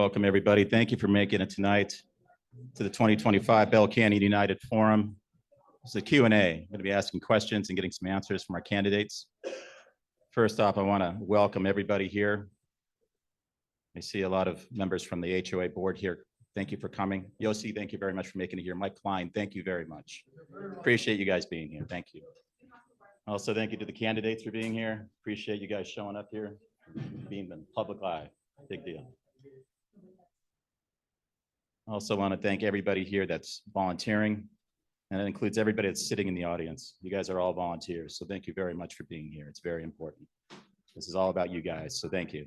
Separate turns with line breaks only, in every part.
Welcome, everybody. Thank you for making it tonight to the 2025 Bell Canyon United Forum. It's a Q&A. I'm going to be asking questions and getting some answers from our candidates. First off, I want to welcome everybody here. I see a lot of members from the HOA board here. Thank you for coming. Yossi, thank you very much for making it here. Mike Klein, thank you very much. Appreciate you guys being here. Thank you. Also, thank you to the candidates for being here. Appreciate you guys showing up here, being in the public eye. Big deal. I also want to thank everybody here that's volunteering, and it includes everybody that's sitting in the audience. You guys are all volunteers, so thank you very much for being here. It's very important. This is all about you guys, so thank you.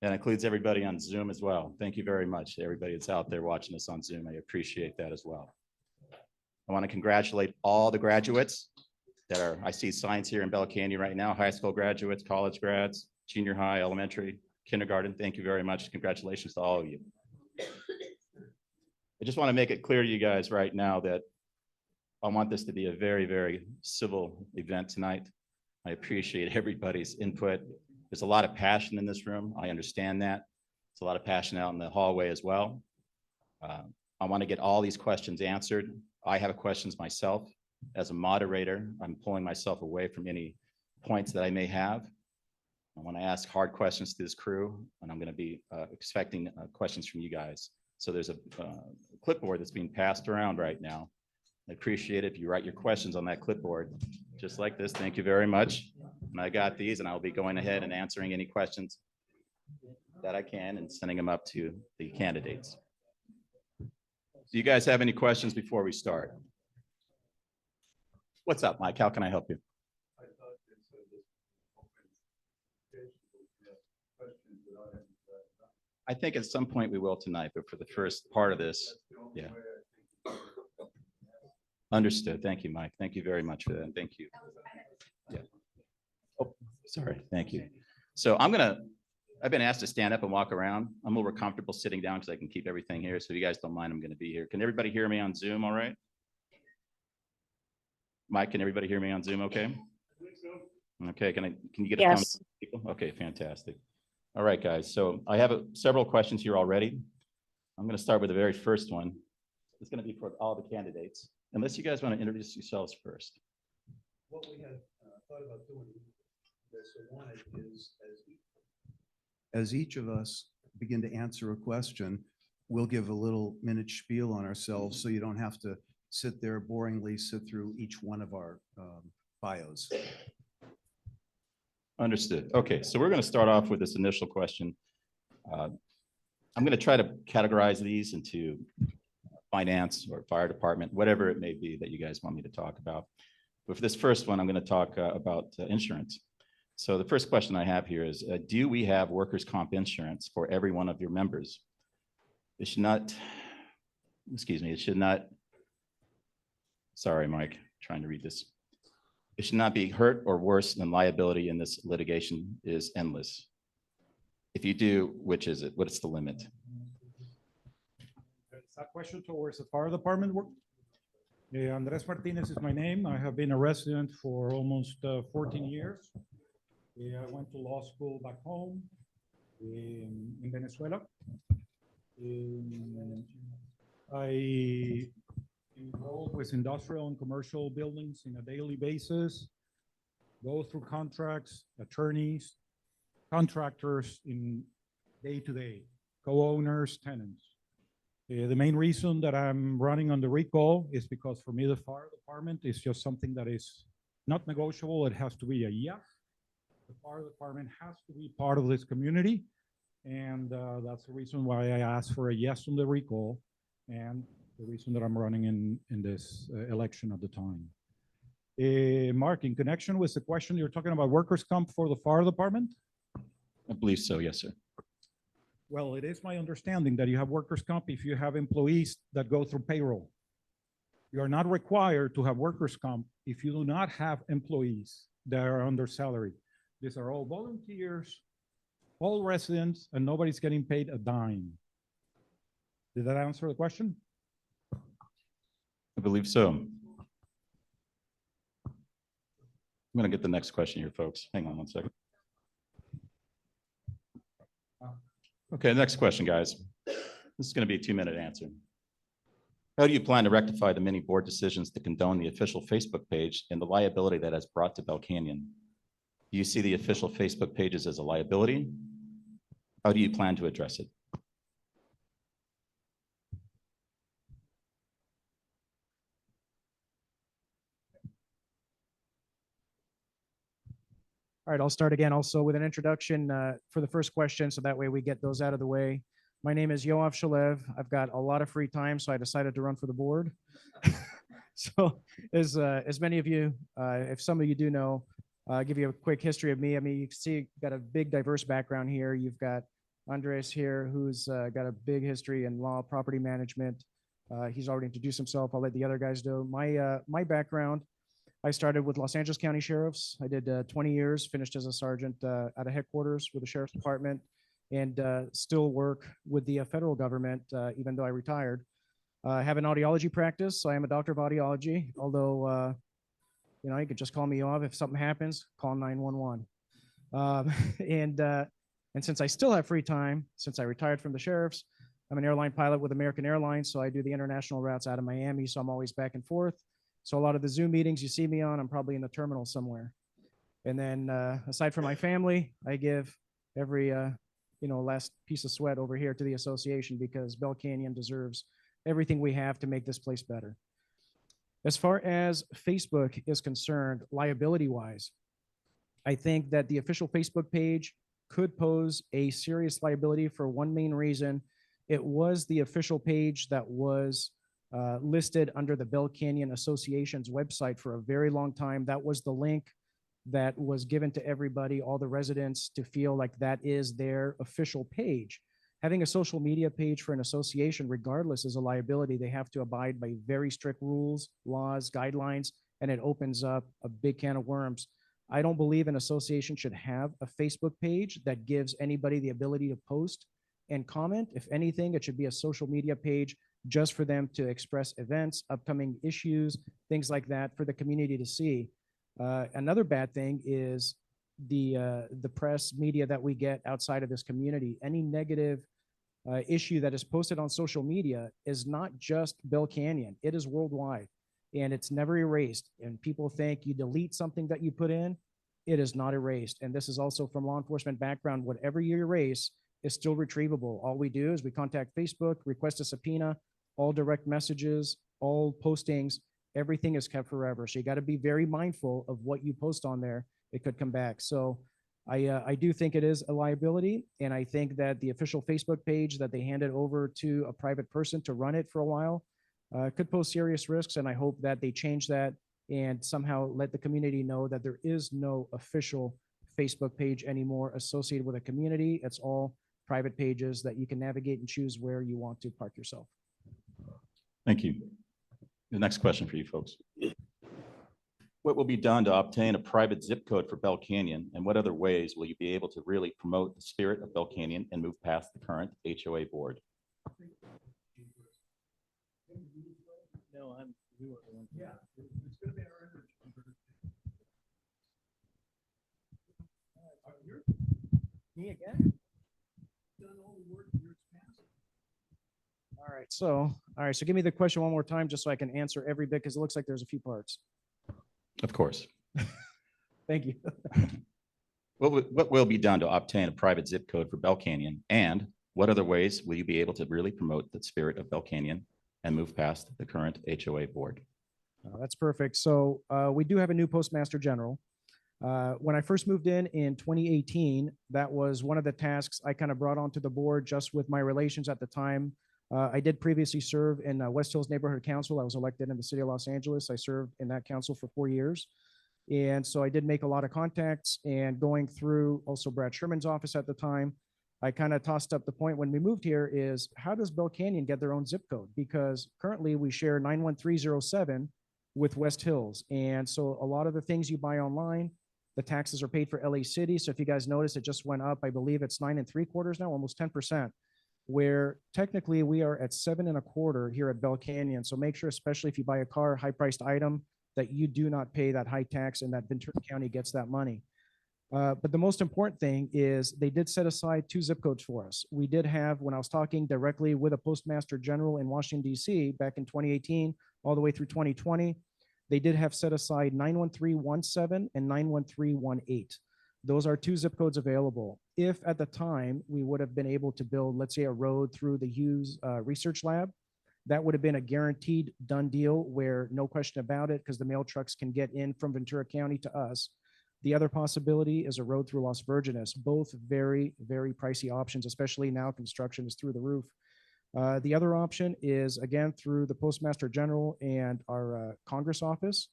That includes everybody on Zoom as well. Thank you very much, everybody that's out there watching us on Zoom. I appreciate that as well. I want to congratulate all the graduates that are, I see signs here in Bell Canyon right now, high school graduates, college grads, junior high, elementary, kindergarten. Thank you very much. Congratulations to all of you. I just want to make it clear to you guys right now that I want this to be a very, very civil event tonight. I appreciate everybody's input. There's a lot of passion in this room. I understand that. There's a lot of passion out in the hallway as well. I want to get all these questions answered. I have questions myself. As a moderator, I'm pulling myself away from any points that I may have. I want to ask hard questions to this crew, and I'm going to be expecting questions from you guys. So there's a clipboard that's being passed around right now. I appreciate it if you write your questions on that clipboard, just like this. Thank you very much. And I got these, and I'll be going ahead and answering any questions that I can and sending them up to the candidates. Do you guys have any questions before we start? What's up, Mike? How can I help you? I think at some point we will tonight, but for the first part of this, yeah. Understood. Thank you, Mike. Thank you very much for that. Thank you. Yeah. Oh, sorry. Thank you. So I've been asked to stand up and walk around. I'm more comfortable sitting down because I can keep everything here. So if you guys don't mind, I'm going to be here. Can everybody hear me on Zoom all right? Mike, can everybody hear me on Zoom okay? Okay, can you get a thumbs up, people? Okay, fantastic. All right, guys. So I have several questions here already. I'm going to start with the very first one. It's going to be for all the candidates, unless you guys want to introduce yourselves first.
What we had thought about doing this one is as each of us begin to answer a question, we'll give a little minute spiel on ourselves so you don't have to sit there boringly sit through each one of our bios.
Understood. Okay, so we're going to start off with this initial question. I'm going to try to categorize these into finance or fire department, whatever it may be that you guys want me to talk about. But for this first one, I'm going to talk about insurance. So the first question I have here is, do we have workers' comp insurance for every one of your members? It should not, excuse me, it should not, sorry, Mike, trying to read this. It should not be hurt or worse than liability in this litigation is endless. If you do, which is it? What's the limit?
Is that question towards the fire department work? Andres Martinez is my name. I have been a resident for almost 14 years. I went to law school back home in Venezuela. I involved with industrial and commercial buildings in a daily basis, go through contracts, attorneys, contractors in day-to-day, co-owners, tenants. The main reason that I'm running on the recall is because for me, the fire department is just something that is not negotiable. It has to be a yes. The fire department has to be part of this community. And that's the reason why I asked for a yes on the recall and the reason that I'm running in this election at the time. Mark, in connection with the question, you're talking about workers' comp for the fire department?
I believe so, yes, sir.
Well, it is my understanding that you have workers' comp if you have employees that go through payroll. You are not required to have workers' comp if you do not have employees that are under salary. These are all volunteers, all residents, and nobody's getting paid a dime. Did that answer the question?
I believe so. I'm going to get the next question here, folks. Hang on one second. Okay, next question, guys. This is going to be a 2-minute answer. How do you plan to rectify the many board decisions to condone the official Facebook page and the liability that has brought to Bell Canyon? Do you see the official Facebook pages as a liability? How do you plan to address it?
All right, I'll start again also with an introduction for the first question, so that way we get those out of the way. My name is Yoav Shalev. I've got a lot of free time, so I decided to run for the board. So as many of you, if some of you do know, I'll give you a quick history of me. I mean, you can see you've got a big diverse background here. You've got Andres here, who's got a big history in law, property management. He's already introduced himself. I'll let the other guys do. My background, I started with Los Angeles County Sheriffs. I did 20 years, finished as a sergeant at a headquarters with the Sheriff's Department, and still work with the federal government, even though I retired. I have an audiology practice, so I am a doctor of audiology, although, you know, you could just call me off. If something happens, call 911. And since I still have free time, since I retired from the Sheriffs, I'm an airline pilot with American Airlines, so I do the international routes out of Miami, so I'm always back and forth. So a lot of the Zoom meetings you see me on, I'm probably in the terminal somewhere. And then aside from my family, I give every last piece of sweat over here to the association, because Bell Canyon deserves everything we have to make this place better. As far as Facebook is concerned, liability-wise, I think that the official Facebook page could pose a serious liability for one main reason. It was the official page that was listed under the Bell Canyon Association's website for a very long time. That was the link that was given to everybody, all the residents, to feel like that is their official page. Having a social media page for an association, regardless, is a liability. They have to abide by very strict rules, laws, guidelines, and it opens up a big can of worms. I don't believe an association should have a Facebook page that gives anybody the ability to post and comment. If anything, it should be a social media page just for them to express events, upcoming issues, things like that for the community to see. Another bad thing is the press media that we get outside of this community. Any negative issue that is posted on social media is not just Bell Canyon, it is worldwide, and it's never erased. And people think you delete something that you put in, it is not erased. And this is also from law enforcement background. Whatever you erase is still retrievable. All we do is we contact Facebook, request a subpoena, all direct messages, all postings, everything is kept forever. So you got to be very mindful of what you post on there. It could come back. So I do think it is a liability. And I think that the official Facebook page that they handed over to a private person to run it for a while could pose serious risks. And I hope that they change that and somehow let the community know that there is no official Facebook page anymore associated with a community. It's all private pages that you can navigate and choose where you want to park yourself.
Thank you. The next question for you folks. What will be done to obtain a private zip code for Bell Canyon, and what other ways will you be able to really promote the spirit of Bell Canyon and move past the current HOA board?
No, I'm.
Yeah, it's going to be our effort.
Me again?
Done all the work years past.
All right. So give me the question one more time, just so I can answer every bit, because it looks like there's a few parts.
Of course.
Thank you.
What will be done to obtain a private zip code for Bell Canyon, and what other ways will you be able to really promote the spirit of Bell Canyon and move past the current HOA board?
That's perfect. So we do have a new postmaster general. When I first moved in 2018, that was one of the tasks I kind of brought onto the board just with my relations at the time. I did previously serve in West Hills Neighborhood Council. I was elected in the city of Los Angeles. I served in that council for 4 years. And so I did make a lot of contacts, and going through also Brad Sherman's office at the time, I kind of tossed up the point when we moved here is, how does Bell Canyon get their own zip code? Because currently we share 91307 with West Hills. And so a lot of the things you buy online, the taxes are paid for LA City. So if you guys notice, it just went up. I believe it's 9 3/4 now, almost 10%, where technically we are at 7 1/4 here at Bell Canyon. So make sure, especially if you buy a car, high priced item, that you do not pay that high tax and that Ventura County gets that money. But the most important thing is they did set aside 2 zip codes for us. We did have, when I was talking directly with a postmaster general in Washington DC back in 2018, all the way through 2020, they did have set aside 91317 and 91318. Those are 2 zip codes available. If at the time we would have been able to build, let's say, a road through the Hughes Research Lab, that would have been a guaranteed done deal where no question about it, because the mail trucks can get in from Ventura County to us. The other possibility is a road through Las Virgenes, both very, very pricey options, especially now construction is through the roof. The other option is, again, through the Postmaster General and our Congress office.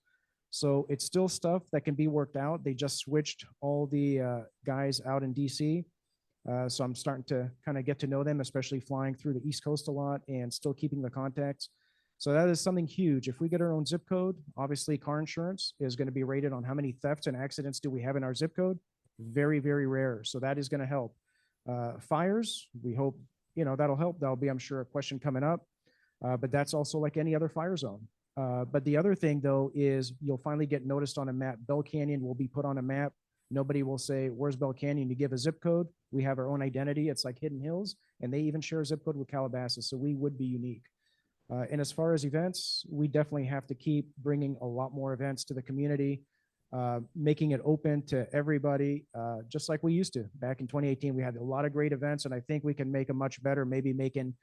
So it's still stuff that can be worked out. They just switched all the guys out in DC. So I'm starting to kind of get to know them, especially flying through the East Coast a lot and still keeping the contacts. So that is something huge. If we get our own zip code, obviously car insurance is going to be rated on how many thefts and accidents do we have in our zip code. Very, very rare. So that is going to help. Fires, we hope, that'll help. That'll be, I'm sure, a question coming up. But that's also like any other fire zone. But the other thing, though, is you'll finally get noticed on a map. Bell Canyon will be put on a map. Nobody will say, where's Bell Canyon? You give a zip code. We have our own identity. It's like Hidden Hills. And they even share a zip code with Calabasas. So we would be unique. And as far as events, we definitely have to keep bringing a lot more events to the community, making it open to everybody, just like we used to. Back in 2018, we had a lot of great events, and I think we can make them much better, maybe making,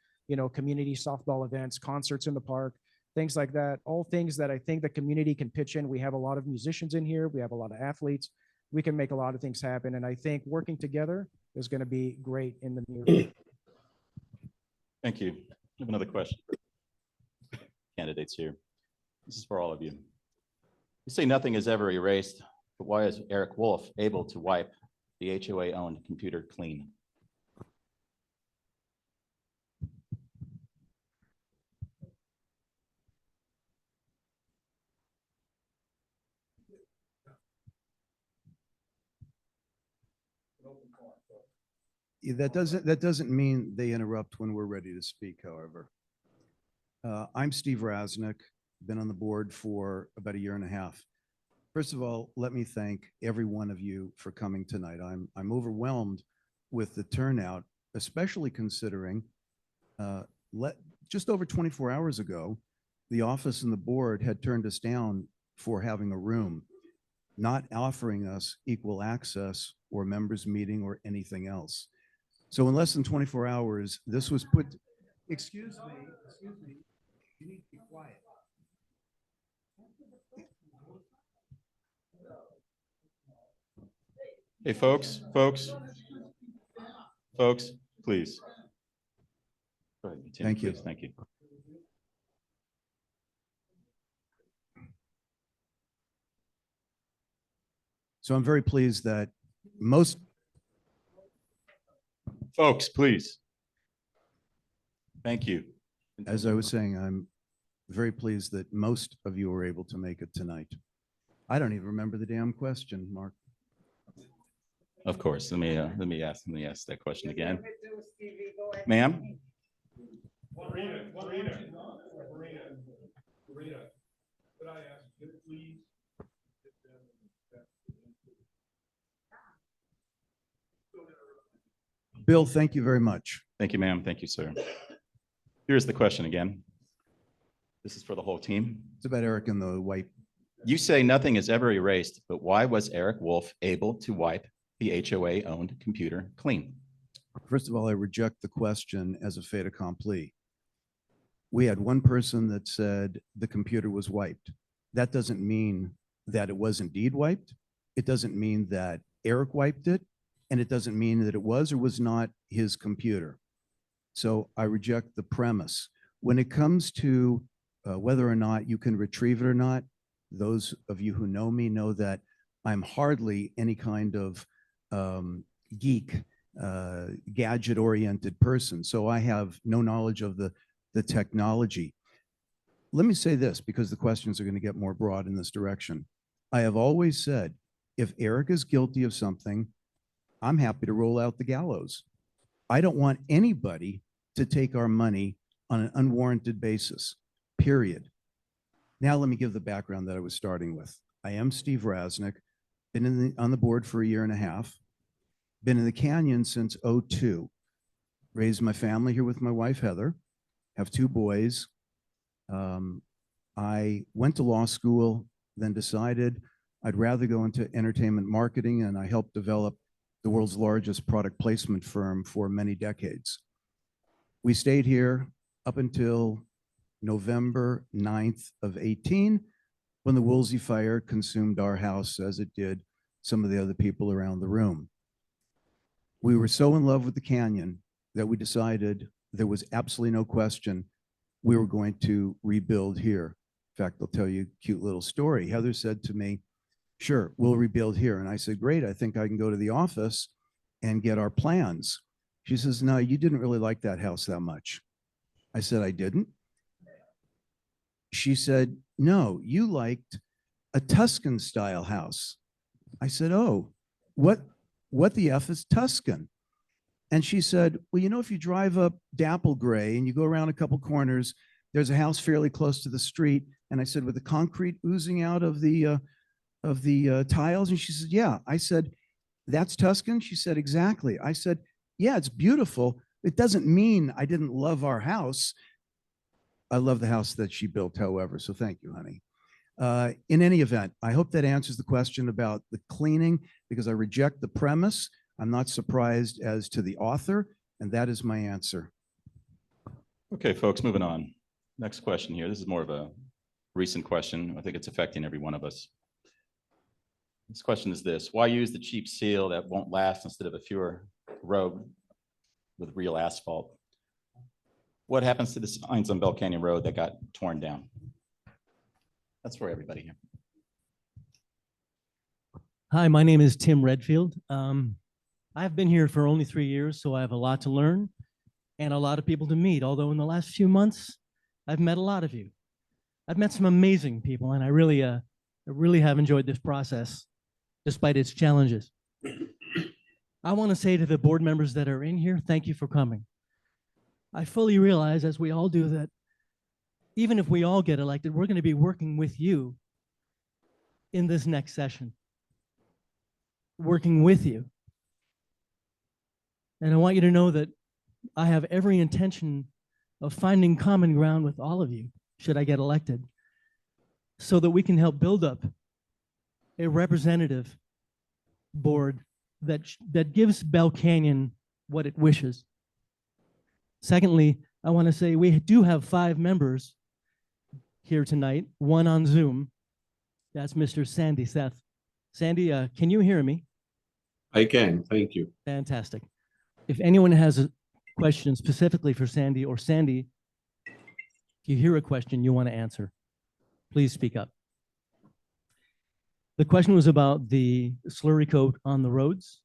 community softball events, concerts in the park, things like that. All things that I think the community can pitch in. We have a lot of musicians in here. We have a lot of athletes. We can make a lot of things happen. And I think working together is going to be great in the near future.
Thank you. I have another question. Candidates here. This is for all of you. You say nothing is ever erased, but why is Eric Wolf able to wipe the HOA-owned computer clean?
That doesn't mean they interrupt when we're ready to speak, however. I'm Steve Rasnick, been on the board for about 1.5 years. First of all, let me thank every one of you for coming tonight. I'm overwhelmed with the turnout, especially considering just over 24 hours ago, the office and the board had turned us down for having a room, not offering us equal access or members meeting or anything else. So in less than 24 hours, this was put, excuse me, you need to be quiet.
Hey, folks, please. Go ahead, continue,
Thank you.
please. Thank you.
So I'm very pleased that most,
Folks, please. Thank you.
as I was saying, I'm very pleased that most of you were able to make it tonight. I don't even remember the damn question, Mark.
Of course. Let me ask that question again. Ma'am?
Marina, could I ask you please?
Bill, thank you very much.
Thank you, ma'am. Thank you, sir. Here's the question again. This is for the whole team.
It's about Eric and the white.
You say nothing is ever erased, but why was Eric Wolf able to wipe the HOA-owned computer clean?
First of all, I reject the question as a fait accompli. We had one person that said the computer was wiped. That doesn't mean that it was indeed wiped. It doesn't mean that Eric wiped it. And it doesn't mean that it was or was not his computer. So I reject the premise. When it comes to whether or not you can retrieve it or not, those of you who know me know that I'm hardly any kind of geek, gadget-oriented person. So I have no knowledge of the technology. Let me say this, because the questions are going to get more broad in this direction. I have always said, if Eric is guilty of something, I'm happy to roll out the gallows. I don't want anybody to take our money on an unwarranted basis, period. Now let me give the background that I was starting with. I am Steve Rasnick. been on the board for a year and a half, been in the canyon since '02. Raised my family here with my wife, Heather, have 2 boys. I went to law school, then decided I'd rather go into entertainment marketing, and I helped develop the world's largest product placement firm for many decades. We stayed here up until November 9th of 18, when the Woolsey fire consumed our house as it did some of the other people around the room. We were so in love with the canyon that we decided there was absolutely no question we were going to rebuild here. In fact, I'll tell you a cute little story. Heather said to me, "Sure, we'll rebuild here." And I said, "Great, I think I can go to the office and get our plans." She says, "No, you didn't really like that house that much." I said, "I didn't." She said, "No, you liked a Tuscan style house." I said, "Oh, what the F is Tuscan?" And she said, "Well, you know, if you drive up Dapple Gray and you go around a couple corners, there's a house fairly close to the street." And I said, "With the concrete oozing out of the tiles?" And she said, "Yeah." I said, "That's Tuscan?" She said, "Exactly." I said, "Yeah, it's beautiful. It doesn't mean I didn't love our house." I love the house that she built, however, so thank you, honey. In any event, I hope that answers the question about the cleaning, because I reject the premise. I'm not surprised as to the author, and that is my answer.
Okay, folks, moving on. Next question here. This is more of a recent question. I think it's affecting every one of us. This question is this: why use the cheap seal that won't last instead of a fewer road with real asphalt? What happens to the signs on Bell Canyon Road that got torn down? That's for everybody here.
Hi, my name is Tim Redfield. I've been here for only 3 years, so I have a lot to learn and a lot of people to meet. Although in the last few months, I've met a lot of you. I've met some amazing people, and I really have enjoyed this process, despite its challenges. I want to say to the board members that are in here, thank you for coming. I fully realize, as we all do, that even if we all get elected, we're going to be working with you in this next session, working with you. And I want you to know that I have every intention of finding common ground with all of you, should I get elected, so that we can help build up a representative board that gives Bell Canyon what it wishes. Secondly, I want to say we do have 5 members here tonight, one on Zoom. That's Mr. Sandy Seth. Sandy, can you hear me?
I can, thank you.
Fantastic. If anyone has a question specifically for Sandy, or Sandy, if you hear a question you want to answer, please speak up. The question was about the slurry coat on the roads.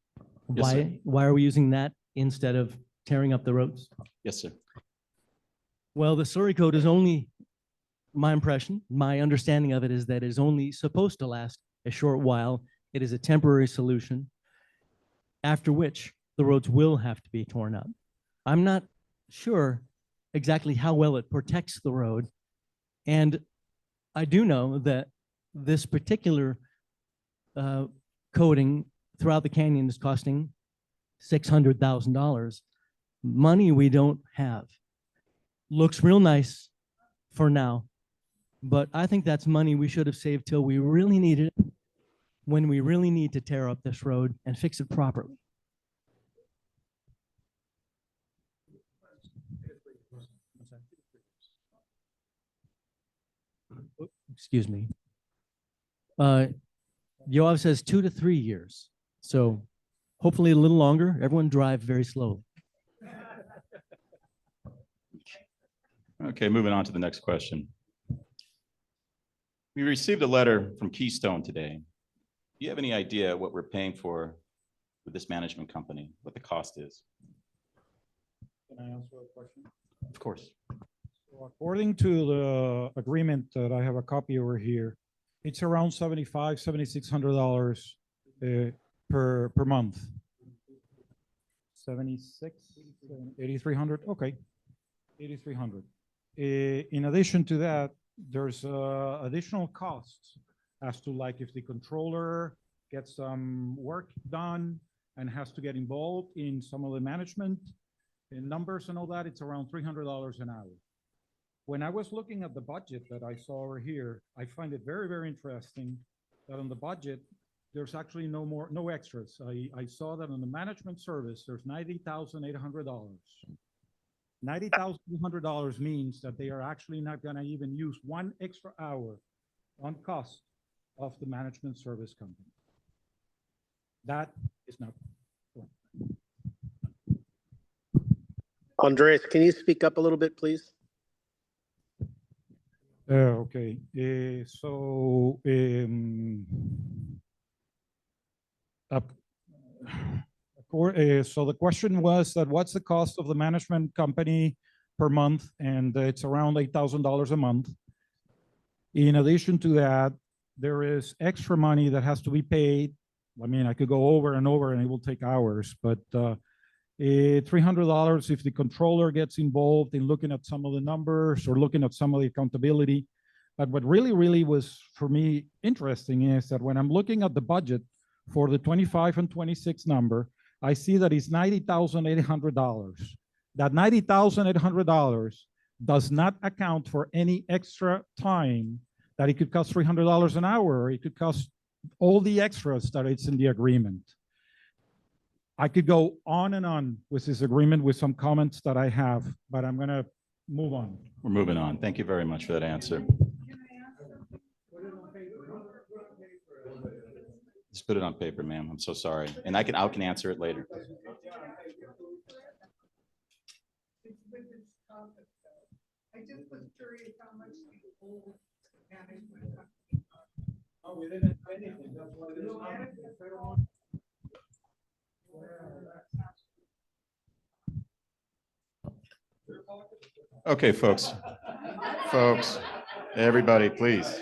Yes, sir.
Why are we using that instead of tearing up the roads?
Yes, sir.
Well, the slurry coat is only, my impression, my understanding of it is that it is only supposed to last a short while. It is a temporary solution, after which the roads will have to be torn up. I'm not sure exactly how well it protects the road. And I do know that this particular coating throughout the canyon is costing $600,000. Money we don't have. Looks real nice for now, but I think that's money we should have saved till we really need it, when we really need to tear up this road and fix it properly. Excuse me. Yoav says 2 to 3 years. So hopefully a little longer. Everyone drive very slowly.
Okay, moving on to the next question. We received a letter from Keystone today. Do you have any idea what we're paying for with this management company, what the cost is?
Can I answer a question?
Of course.
So according to the agreement that I have a copy over here, it's around $7,600 per month. 76, 8,300. Okay, 8,300. In addition to that, there's additional costs as to, like, if the controller gets some work done and has to get involved in some of the management and numbers and all that, it's around $300 an hour. When I was looking at the budget that I saw over here, I find it very, very interesting that on the budget, there's actually no extras. I saw that on the management service, there's $90,800. $90,800 means that they are actually not gonna even use one extra hour on cost of the management service company. That is not.
Andres, can you speak up a little bit, please?
Okay, so the question was that what's the cost of the management company per month? And it's around $8,000 a month. In addition to that, there is extra money that has to be paid. I mean, I could go over and over and it will take hours, but $300 if the controller gets involved in looking at some of the numbers or looking at some of the accountability. But what really was for me interesting is that when I'm looking at the budget for the 25 and 26 number, I see that it's $90,800. That $90,800 does not account for any extra time that it could cost $300 an hour, or it could cost all the extras that it's in the agreement. I could go on and on with this agreement with some comments that I have, but I'm gonna move on.
We're moving on. Thank you very much for that answer. Just put it on paper, ma'am. I'm so sorry. And I can answer it later.
I just was curious how much the old management.
Oh, we didn't say anything. That's what it is.
Okay, folks. Folks, everybody, please.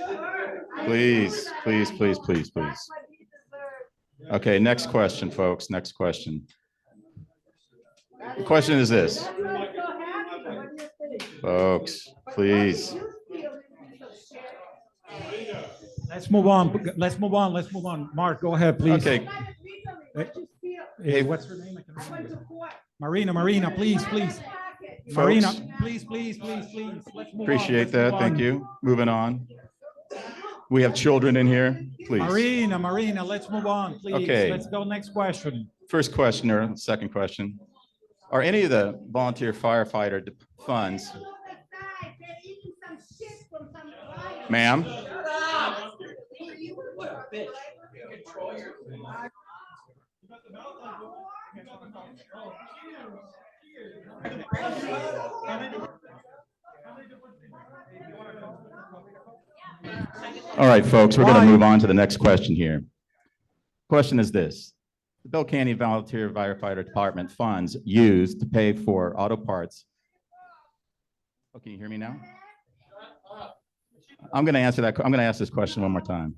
Please. Okay, next question, folks. Next question. The question is this. Folks, please.
Let's move on. Mark, go ahead, please.
Okay.
Hey, what's her name? I can't remember. Marina, please.
Folks,
Marina, please. Let's move on.
appreciate
Let's
that.
move
Thank
on.
you. Moving on. We have children in here, please.
Marina, let's move on, please.
Okay.
Let's go next question.
First question or second question. Are any of the volunteer firefighter funds? Ma'am? All right, folks, we're going to move on to the next question here. Question is this. The Bell Canyon Volunteer Firefighter Department funds used to pay for auto parts. Oh, can you hear me now? I'm going to answer that. I'm going to ask this question one more time.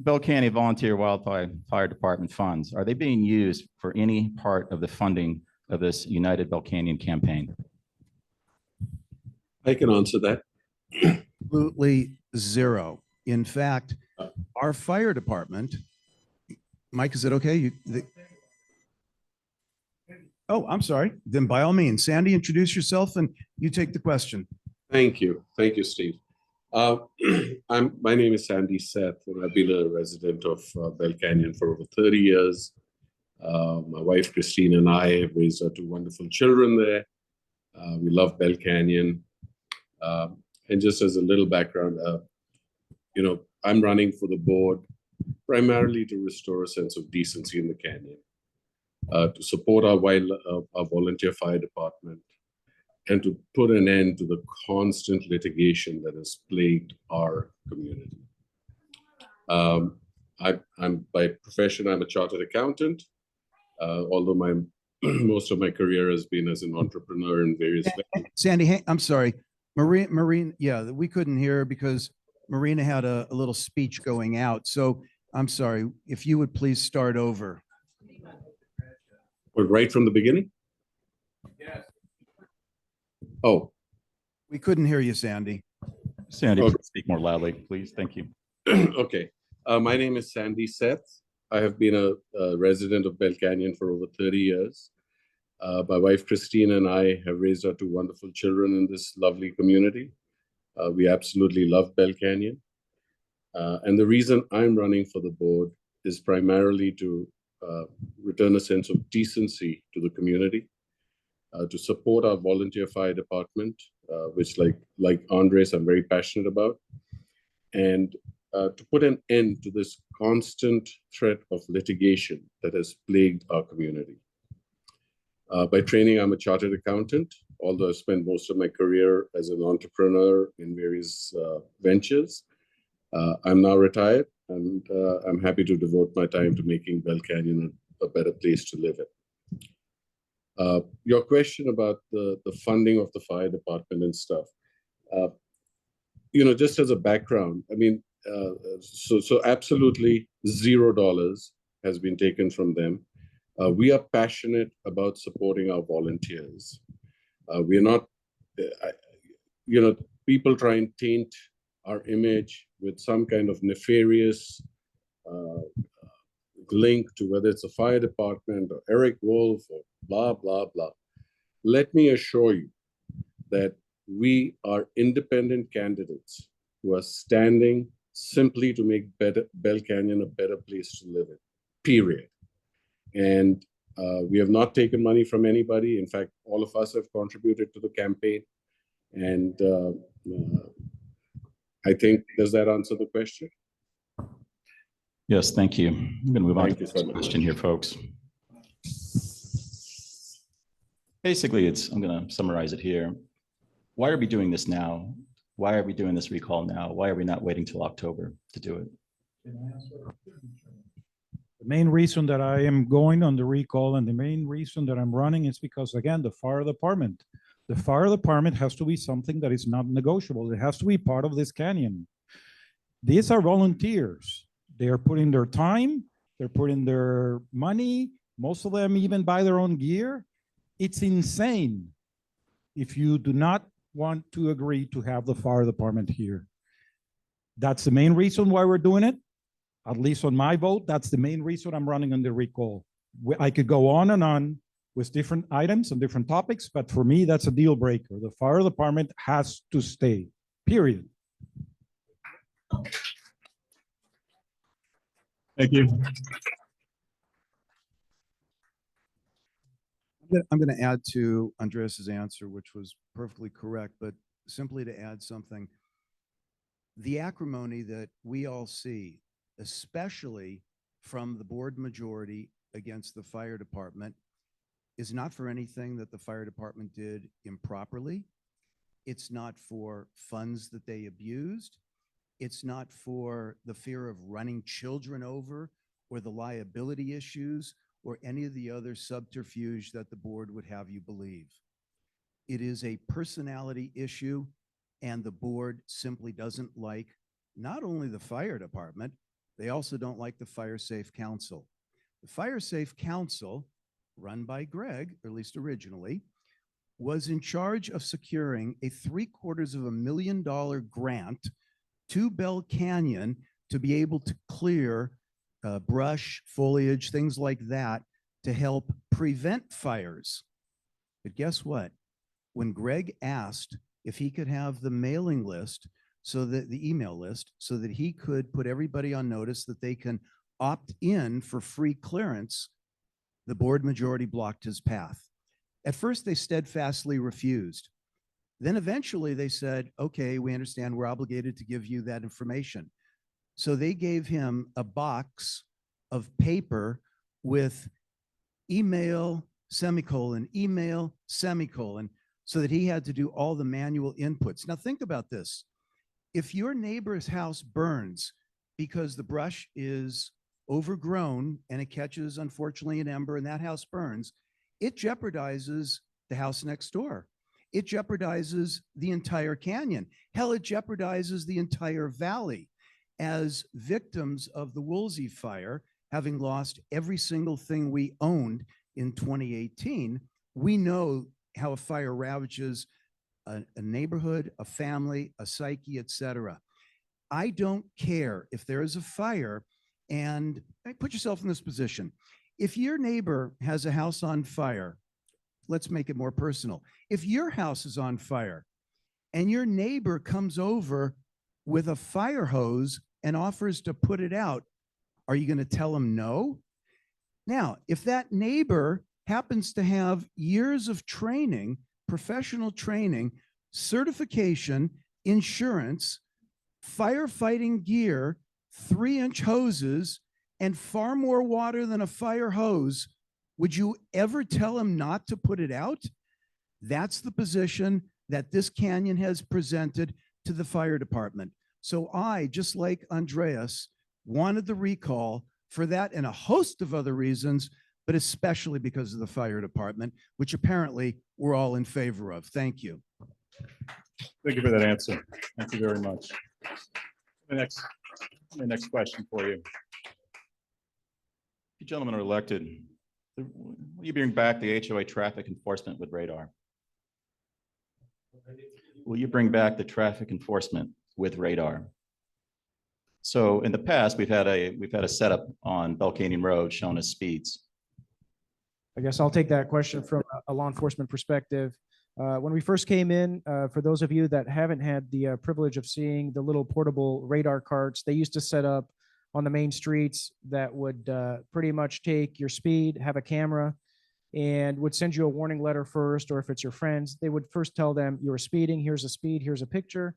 Bell Canyon Volunteer Wildfire Fire Department funds, are they being used for any part of the funding of this United Bell Canyon campaign?
I can answer that.
Absolutely zero. In fact, our fire department, Mike, is it okay? Oh, I'm sorry. Then by all means, Sandy, introduce yourself and you take the question.
Thank you, Steve. My name is Sandy Seth, and I've been a resident of Bell Canyon for over 30 years. My wife, Christine, and I have raised our two wonderful children there. We love Bell Canyon. And just as a little background, I'm running for the board primarily to restore a sense of decency in the canyon, to support our volunteer fire department, and to put an end to the constant litigation that has plagued our community. I'm by profession, I'm a chartered accountant, although most of my career has been as an entrepreneur in various ways.
Sandy, I'm sorry. Marina, yeah, we couldn't hear because Marina had a little speech going out. So I'm sorry, if you would please start over.
But right from the beginning? Yes. Oh.
We couldn't hear you, Sandy.
Sandy,
Okay.
speak more loudly, please. Thank you.
Okay. My name is Sandy Seth. I have been a resident of Bell Canyon for over 30 years. My wife Christine and I have raised our two wonderful children in this lovely community. We absolutely love Bell Canyon. And the reason I'm running for the board is primarily to return a sense of decency to the community, to support our volunteer fire department, which like Andres, I'm very passionate about, and to put an end to this constant threat of litigation that has plagued our community. By training, I'm a chartered accountant, although I spent most of my career as an entrepreneur in various ventures. I'm now retired, and I'm happy to devote my time to making Bell Canyon a better place to live in. Your question about the funding of the fire department and stuff, just as a background, I mean, so absolutely $0 has been taken from them. We are passionate about supporting our volunteers. We are not, people try and taint our image with some kind of nefarious link to whether it's a fire department or Eric Wolf or blah, blah, blah. Let me assure you that we are independent candidates who are standing simply to make Bell Canyon a better place to live in, period. And we have not taken money from anybody. In fact, all of us have contributed to the campaign. And I think, does that answer the question?
Yes, thank you. I'm going to move on to
Thank you
the
so
next
much.
question here, folks. Basically, I'm going to summarize it here. Why are we doing this now? Why are we doing this recall now? Why are we not waiting till October to do it?
The main reason that I am going on the recall and the main reason that I'm running is because, again, the fire department has to be something that is not negotiable. It has to be part of this canyon. These are volunteers. They are putting their time, they're putting their money. Most of them even buy their own gear. It's insane if you do not want to agree to have the fire department here. That's the main reason why we're doing it. At least on my vote, that's the main reason I'm running on the recall. I could go on and on with different items and different topics, but for me, that's a deal breaker. The fire department has to stay, period.
Thank you.
I'm going to add to Andres's answer, which was perfectly correct, but simply to add something. The acrimony that we all see, especially from the board majority against the fire department, is not for anything that the fire department did improperly. It's not for funds that they abused. It's not for the fear of running children over or the liability issues or any of the other subterfuge that the board would have you believe. It is a personality issue, and the board simply doesn't like not only the fire department, they also don't like the Fire Safe Council. The Fire Safe Council, run by Greg, or at least originally, was in charge of securing a $750,000 grant to Bell Canyon to be able to clear brush, foliage, things like that to help prevent fires. But guess what? When Greg asked if he could have the mailing list, so that the email list, so that he could put everybody on notice that they can opt in for free clearance, the board majority blocked his path. At first, they steadfastly refused. Then eventually they said, okay, we understand we're obligated to give you that information. So they gave him a box of paper with email, semicolon, email, semicolon, so that he had to do all the manual inputs. Now think about this. If your neighbor's house burns because the brush is overgrown and it catches, unfortunately, an ember and that house burns, it jeopardizes the house next door. It jeopardizes the entire canyon. Hell, it jeopardizes the entire valley. As victims of the Woolsey fire, having lost every single thing we owned in 2018, we know how a fire ravages a neighborhood, a family, a psyche, etc. I don't care if there is a fire and put yourself in this position. If your neighbor has a house on fire, let's make it more personal. If your house is on fire and your neighbor comes over with a fire hose and offers to put it out, are you going to tell him no? Now, if that neighbor happens to have years of training, professional training, certification, insurance, firefighting gear, 3-inch hoses, and far more water than a fire hose, would you ever tell him not to put it out? That's the position that this canyon has presented to the fire department. So I, just like Andreas, wanted the recall for that and a host of other reasons, but especially because of the fire department, which apparently we're all in favor of. Thank you.
Thank you for that answer. Thank you very much. The next question for you. You gentlemen are elected. Will you bring back the HOA traffic enforcement with radar? Will you bring back the traffic enforcement with radar? So in the past, we've had a setup on Bell Canyon Road showing us speeds.
I guess I'll take that question from a law enforcement perspective. When we first came in, for those of you that haven't had the privilege of seeing the little portable radar carts, they used to set up on the main streets that would pretty much take your speed, have a camera, and would send you a warning letter first, or if it's your friends, they would first tell them you were speeding, here's a speed, here's a picture,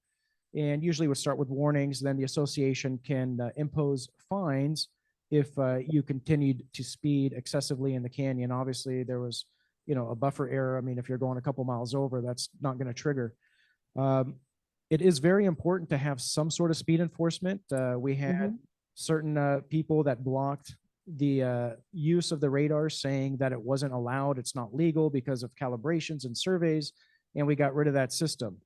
and usually would start with warnings. Then the association can impose fines if you continued to speed excessively in the canyon. Obviously, there was a buffer error. I mean, if you're going a couple miles over, that's not going to trigger. It is very important to have some sort of speed enforcement. We had certain people that blocked the use of the radar, saying that it wasn't allowed, it's not legal because of calibrations and surveys, and we got rid of that system.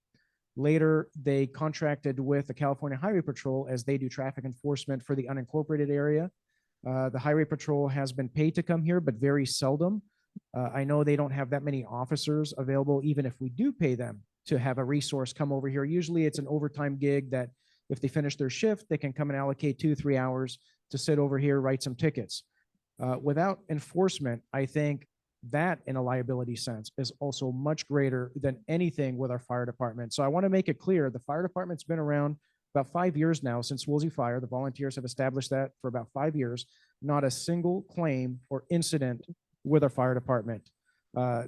Later, they contracted with the California Highway Patrol as they do traffic enforcement for the unincorporated area. The Highway Patrol has been paid to come here, but very seldom. I know they don't have that many officers available, even if we do pay them to have a resource come over here. Usually it's an overtime gig that if they finish their shift, they can come and allocate 2-3 hours to sit over here, write some tickets. Without enforcement, I think that in a liability sense is also much greater than anything with our fire department. So I want to make it clear, the fire department's been around about 5 years now since Woolsey Fire. The volunteers have established that for about 5 years. Not a single claim or incident with our fire department.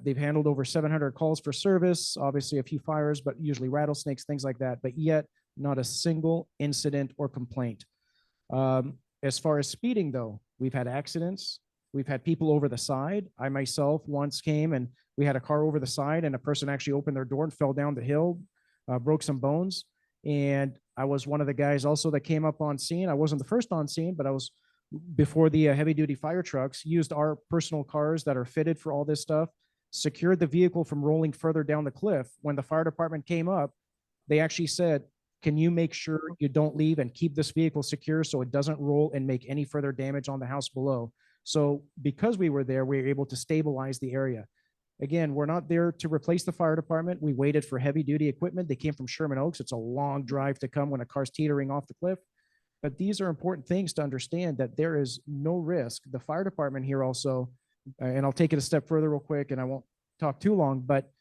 They've handled over 700 calls for service, obviously a few fires, but usually rattlesnakes, things like that, but yet not a single incident or complaint. As far as speeding though, we've had accidents. We've had people over the side. I myself once came and we had a car over the side and a person actually opened their door and fell down the hill, broke some bones. And I was one of the guys also that came up on scene. I wasn't the first on scene, but I was before the heavy duty fire trucks, used our personal cars that are fitted for all this stuff, secured the vehicle from rolling further down the cliff. When the fire department came up, they actually said, can you make sure you don't leave and keep this vehicle secure so it doesn't roll and make any further damage on the house below? So because we were there, we were able to stabilize the area. Again, we're not there to replace the fire department. We waited for heavy duty equipment. They came from Sherman Oaks. It's a long drive to come when a car's teetering off the cliff. But these are important things to understand, that there is no risk. The fire department here also, and I'll take it a step further real quick and I won't talk too long, but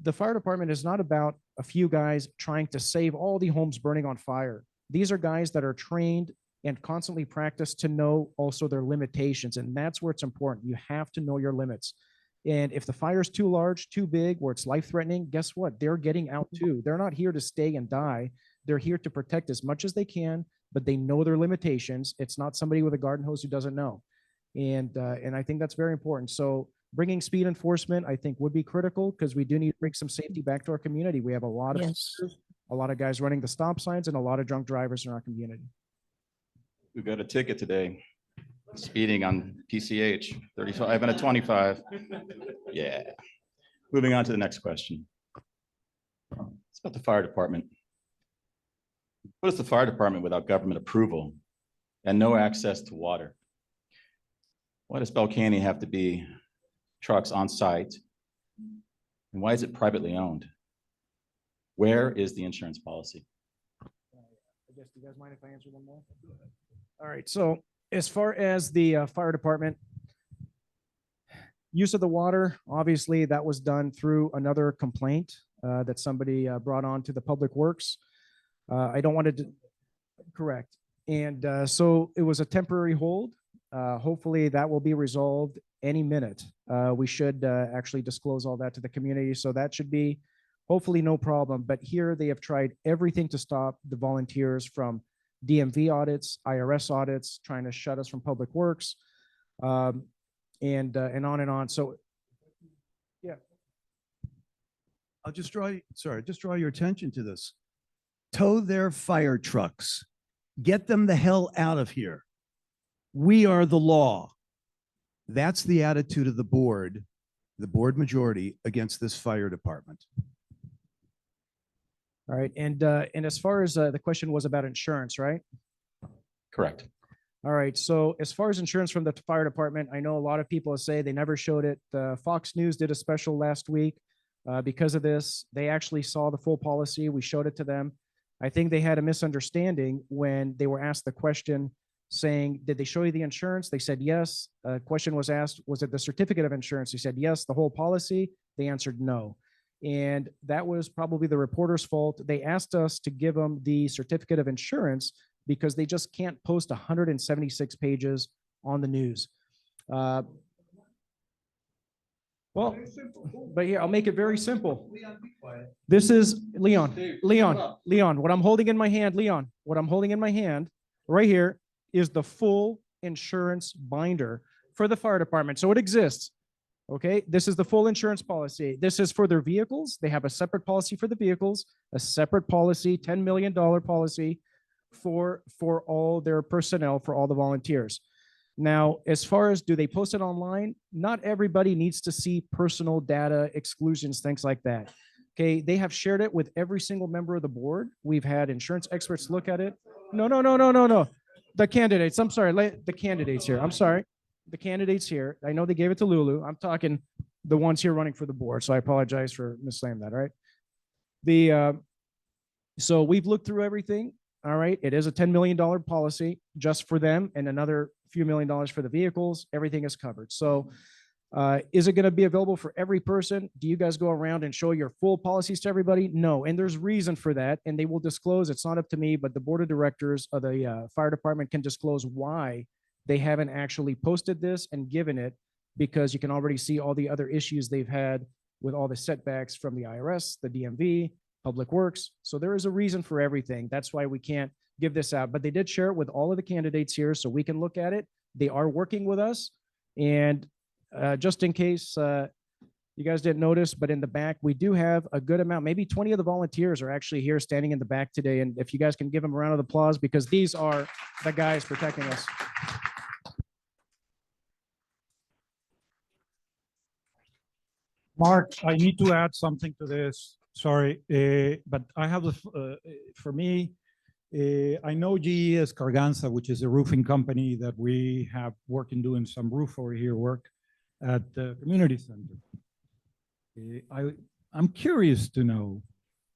the fire department is not about a few guys trying to save all the homes burning on fire. These are guys that are trained and constantly practice to know also their limitations. And that's where it's important. You have to know your limits. And if the fire is too large, too big, or it's life-threatening, guess what? They're getting out too. They're not here to stay and die. They're here to protect as much as they can, but they know their limitations. It's not somebody with a garden hose who doesn't know. And I think that's very important. So bringing speed enforcement, I think, would be critical, because we do need to bring some safety back to our community. We have a lot of guys running the stop signs and a lot of drunk drivers in our community.
We got a ticket today, speeding on PCH, 35 and a 25. Yeah. Moving on to the next question. It's about the fire department. What is the fire department without government approval and no access to water? Why does Bell Canyon have to be trucks on site? And why is it privately owned? Where is the insurance policy?
guess, do you guys mind if I answer one more? All right, so as far as the fire department, use of the water, obviously that was done through another complaint that somebody brought on to the Public Works. I don't want to, correct. And so it was a temporary hold. Hopefully that will be resolved any minute. We should actually disclose all that to the community. So that should be hopefully no problem. But here they have tried everything to stop the volunteers from DMV audits, IRS audits, trying to shut us from Public Works, and on and on. So
I'll just draw your attention to this. Tow their fire trucks. Get them the hell out of here. We are the law. That's the attitude of the board majority against this fire department.
all right, and as far as the question was about insurance, right?
Correct.
All right, so as far as insurance from the fire department, I know a lot of people say they never showed it. Fox News did a special last week because of this. They actually saw the full policy. We showed it to them. I think they had a misunderstanding when they were asked the question saying, did they show you the insurance? They said yes. Question was asked, was it the certificate of insurance? They said yes, the whole policy. They answered no. And that was probably the reporter's fault. They asked us to give them the certificate of insurance because they just can't post 176 pages on the news. Well, but here, I'll make it very simple. This is Leon, what I'm holding in my hand, what I'm holding in my hand right here is the full insurance binder for the fire department. So it exists. Okay, this is the full insurance policy. This is for their vehicles. They have a separate policy for the vehicles, a separate policy, $10 million policy for all their personnel, for all the volunteers. Now, as far as do they post it online? Not everybody needs to see personal data exclusions, things like that. Okay, they have shared it with every single member of the board. We've had insurance experts look at it. No. The candidates, I'm sorry, the candidates here. I'm sorry. The candidates here. I know they gave it to Lulu. I'm talking the ones here running for the board. So I apologize for missaying that. All right. So we've looked through everything. All right. It is a $10 million policy just for them and another few $1 million for the vehicles. Everything is covered. So is it going to be available for every person? Do you guys go around and show your full policies to everybody? No. And there's reason for that. And they will disclose. It's not up to me, but the board of directors of the fire department can disclose why they haven't actually posted this and given it, because you can already see all the other issues they've had with all the setbacks from the IRS, the DMV, Public Works. So there is a reason for everything. That's why we can't give this out. But they did share it with all of the candidates here so we can look at it. They are working with us. And just in case you guys didn't notice, but in the back, we do have a good amount, maybe 20 of the volunteers are actually here standing in the back today. And if you guys can give them a round of applause, because these are the guys protecting us.
Mark, I need to add something to this. Sorry, but I have, for me, I know GE Escarganza, which is a roofing company that we have working doing some roof over here work at the community center. I'm curious to know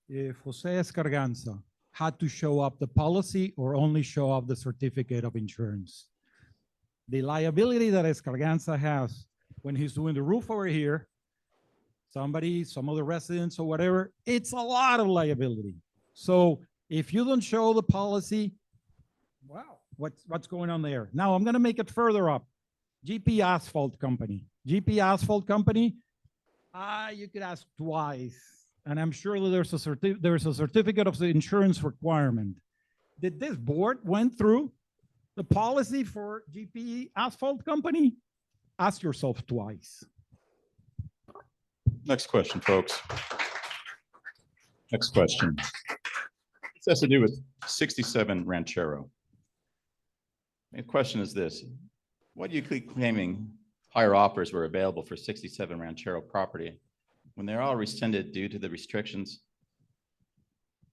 if Jose Escarganza had to show up the policy or only show up the certificate of insurance. The liability that Escarganza has when he's doing the roof over here, some of the residents or whatever, it's a lot of liability. So if you don't show the policy, wow, what's going on there? Now I'm gonna make it further up. GP Asphalt Company. GP Asphalt Company, you could ask twice, and I'm sure that there's a certificate of the insurance requirement. Did this board went through the policy for GP Asphalt Company? Ask yourself twice.
Next question, folks. Next question. This has to do with 67 Ranchero. The question is this: what do you keep claiming higher offers were available for 67 Ranchero property when they're all rescinded due to the restrictions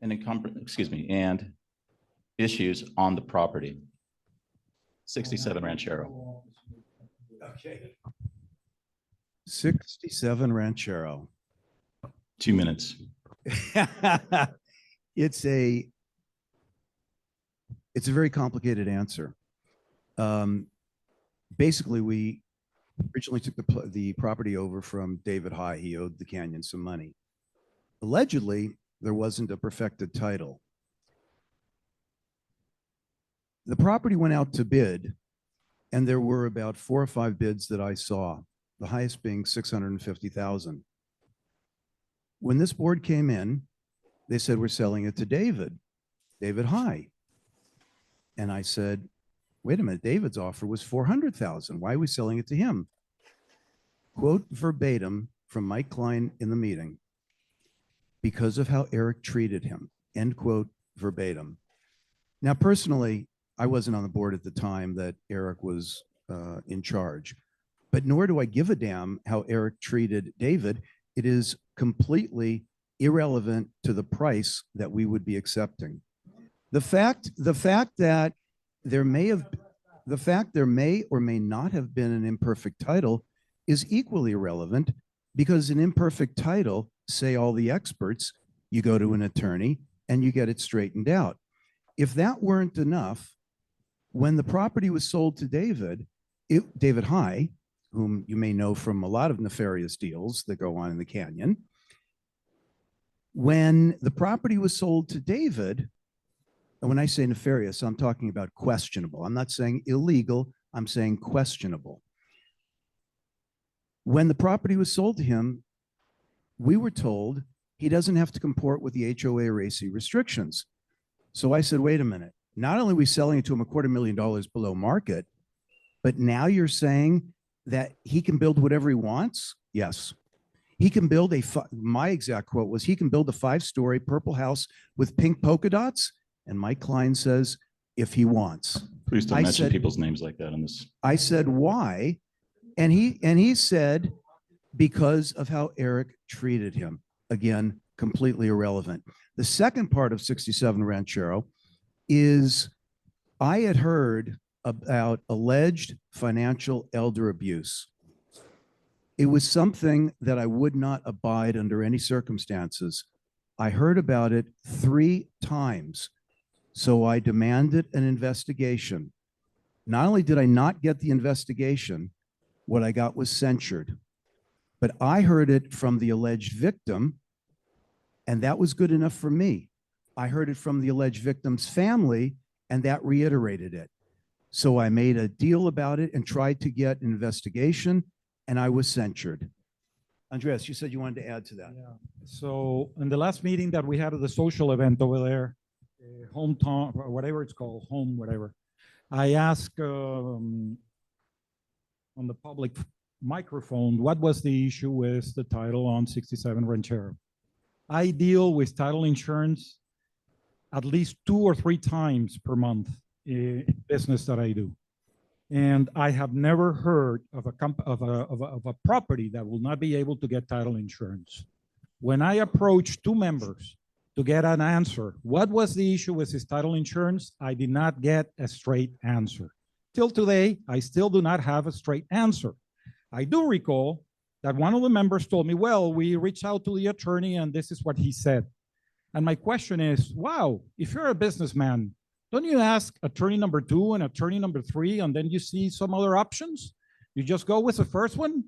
and and issues on the property? 67 Ranchero.
Okay. 67 Ranchero.
2 minutes.
It's a It's a very complicated answer. Basically, we originally took the property over from David High. He owed the canyon some money. Allegedly, there wasn't a perfected title. The property went out to bid, and there were about 4 or 5 bids that I saw, the highest being 650,000. When this board came in, they said, we're selling it to David High. And I said, wait a minute, David's offer was 400,000. Why are we selling it to him? Quote verbatim from Mike Klein in the meeting, because of how Eric treated him, end quote verbatim. Now, personally, I wasn't on the board at the time that Eric was in charge, but nor do I give a damn how Eric treated David. It is completely irrelevant to the price that we would be accepting. The fact that there may or may not have been an imperfect title is equally irrelevant, because an imperfect title, say all the experts, you go to an attorney and you get it straightened out. If that weren't enough, when the property was sold to David High, whom you may know from a lot of nefarious deals that go on in the canyon, when the property was sold to David, and when I say nefarious, I'm talking about questionable. I'm not saying illegal, I'm saying questionable. When the property was sold to him, we were told he doesn't have to comport with the HOA or AC restrictions. So I said, wait a minute, not only are we selling it to him $250,000 below market, but now you're saying that he can build whatever he wants? Yes. He can build my exact quote was, he can build a 5-story purple house with pink polka dots. And Mike Klein says, if he wants.
Please don't
I
mention
said-
people's names like that on this.
I said, why? And he said, because of how Eric treated him. Again, completely irrelevant. The second part of 67 Ranchero is I had heard about alleged financial elder abuse. It was something that I would not abide under any circumstances. I heard about it 3 times. So I demanded an investigation. Not only did I not get the investigation, what I got was censured. But I heard it from the alleged victim, and that was good enough for me. I heard it from the alleged victim's family, and that reiterated it. So I made a deal about it and tried to get an investigation, and I was censured. Andreas, you said you wanted to add to that.
Yeah. So in the last meeting that we had at the social event over there, hometown, or whatever it's called, home, whatever, I asked on the public microphone, what was the issue with the title on 67 Ranchero? I deal with title insurance at least 2 or 3 times per month in business that I do. And I have never heard of a property that will not be able to get title insurance. When I approached 2 members to get an answer, what was the issue with his title insurance, I did not get a straight answer. Till today, I still do not have a straight answer. I do recall that one of the members told me, well, we reached out to the attorney and this is what he said. And my question is, wow, if you're a businessman, don't you ask attorney number 2 and attorney number 3, and then you see some other options? You just go with the first one?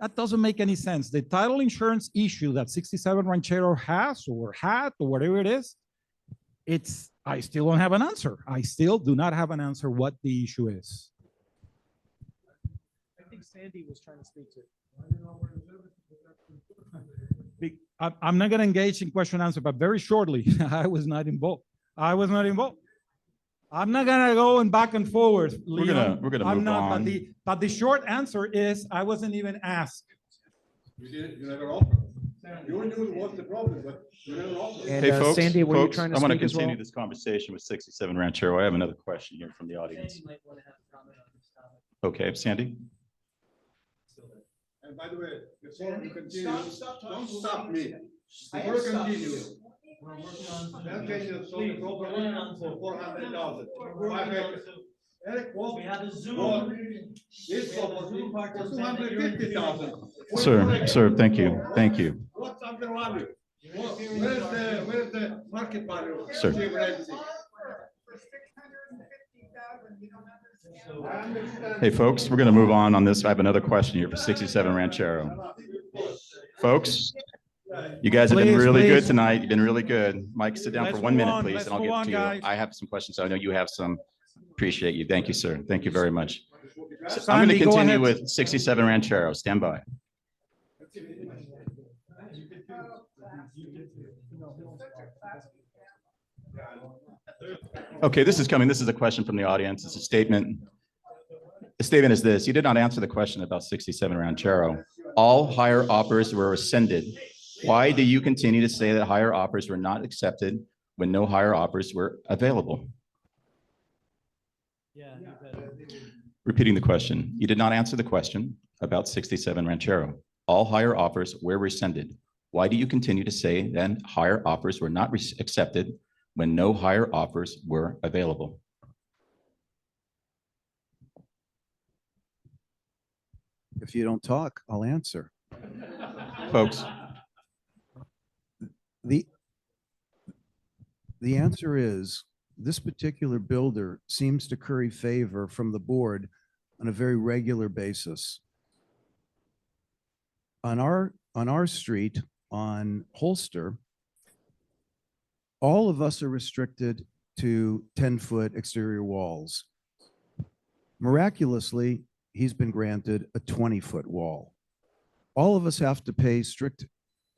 That doesn't make any sense. The title insurance issue that 67 Ranchero has or had or whatever it is, I still don't have an answer. I still do not have an answer what the issue is.
I think Sandy was trying to speak to.
I'm not going to engage in question and answer, but very shortly, I was not involved. I was not involved. I'm not going to go and back and forward.
We're gonna
I'm
move
not,
on.
but the short answer is I wasn't even asked.
You never offered. You knew what's the problem, but you never offered.
And
Hey, folks,
Sandy, were you
folks,
trying to
I want to
speak as well?
continue this conversation with 67 Ranchero. I have another question here from the audience. Okay, Sandy?
And by the way, before we continue,
Stop
don't
talking.
stop me.
I
Before we
have stopped
continue.
you.
That case is sold the property for 400,000. 5 acres. Eric,
We had a Zoom.
bought this property for 250,000.
Sir, thank you. Thank you.
What's under value? Where is the market value?
Sir.
Steve Ramsey?
For
Hey, folks, we're going to move on this. I have another question here for 67 Ranchero. Folks, you guys have been
Please,
really good
please.
tonight. You've been really good. Mike, sit down for
Let's
1
move
minute,
on.
please,
Let's
and I'll
move
get
on,
to you.
guys.
I have some questions. I know you have some. Appreciate you. Thank you, sir. Thank you very much. I'm going to
Sandy, go
continue
ahead.
with 67 Ranchero. Stand by. Okay, this is coming. This is a question from the audience. It's a statement. The statement is this: you did not answer the question about 67 Ranchero. All higher offers were rescinded. Why do you continue to say that higher offers were not accepted when no higher offers were available? Repeating the question, you did not answer the question about 67 Ranchero. All higher offers were rescinded. Why do you continue to say then higher offers were not accepted when no higher offers were available?
If you don't talk, I'll answer.
Folks,
The answer is this particular builder seems to curry favor from the board on a very regular basis. On our street on Holster, all of us are restricted to 10-foot exterior walls. Miraculously, he's been granted a 20-foot wall. All of us have to pay strict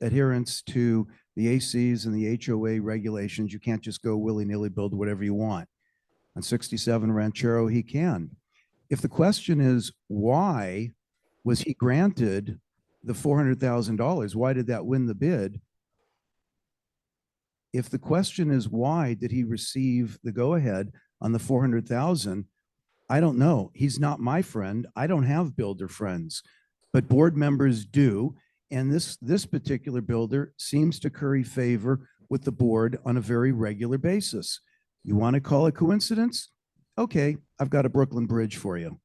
adherence to the ACs and the HOA regulations. You can't just go willy-nilly build whatever you want. On 67 Ranchero, he can. If the question is, why was he granted the $400,000? Why did that win the bid? If the question is, why did he receive the go-ahead on the 400,000? I don't know. He's not my friend. I don't have builder friends, but board members do. And this particular builder seems to curry favor with the board on a very regular basis. You want to call it coincidence? Okay, I've got a Brooklyn Bridge for you.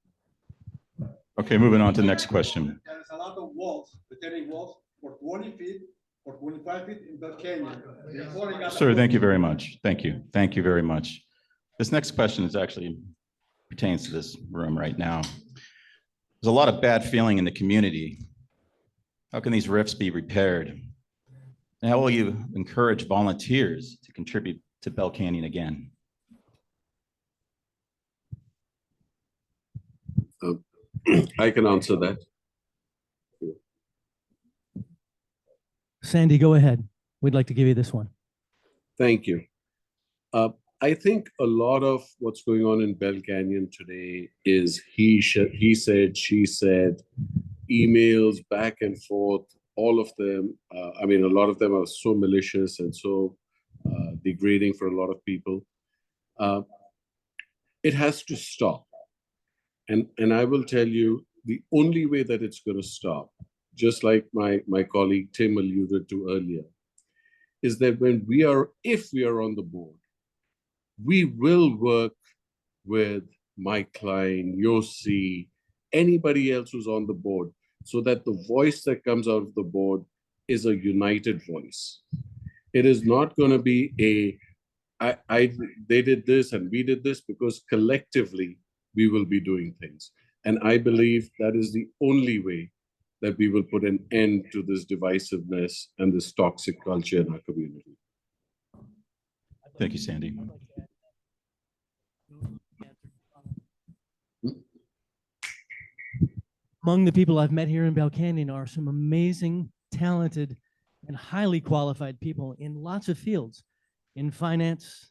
okay, moving on to the next question.
There is a lot of walls, retaining walls for 20 feet, for 25 feet in Bell Canyon. Before he got
Sir,
approved.
thank you very much. Thank you. Thank you very much. This next question is actually pertains to this room right now. There's a lot of bad feeling in the community. How can these rifts be repaired? And how will you encourage volunteers to contribute to Bell Canyon again?
I can answer that.
Sandy, go ahead. We'd like to give you this one.
Thank you. I think a lot of what's going on in Bell Canyon today is he said, she said, emails back and forth, all of them. I mean, a lot of them are so malicious and so degrading for a lot of people. It has to stop. And I will tell you, the only way that it's going to stop, just like my colleague Tim alluded to earlier, is that if we are on the board, we will work with Mike Klein, Yossi, anybody else who's on the board, so that the voice that comes out of the board is a united voice. It is not going to be they did this and we did this, because collectively we will be doing things. And I believe that is the only way that we will put an end to this divisiveness and this toxic culture in our community.
Thank you, Sandy.
Among the people I've met here in Bell Canyon are some amazing, talented, and highly qualified people in lots of fields, in finance,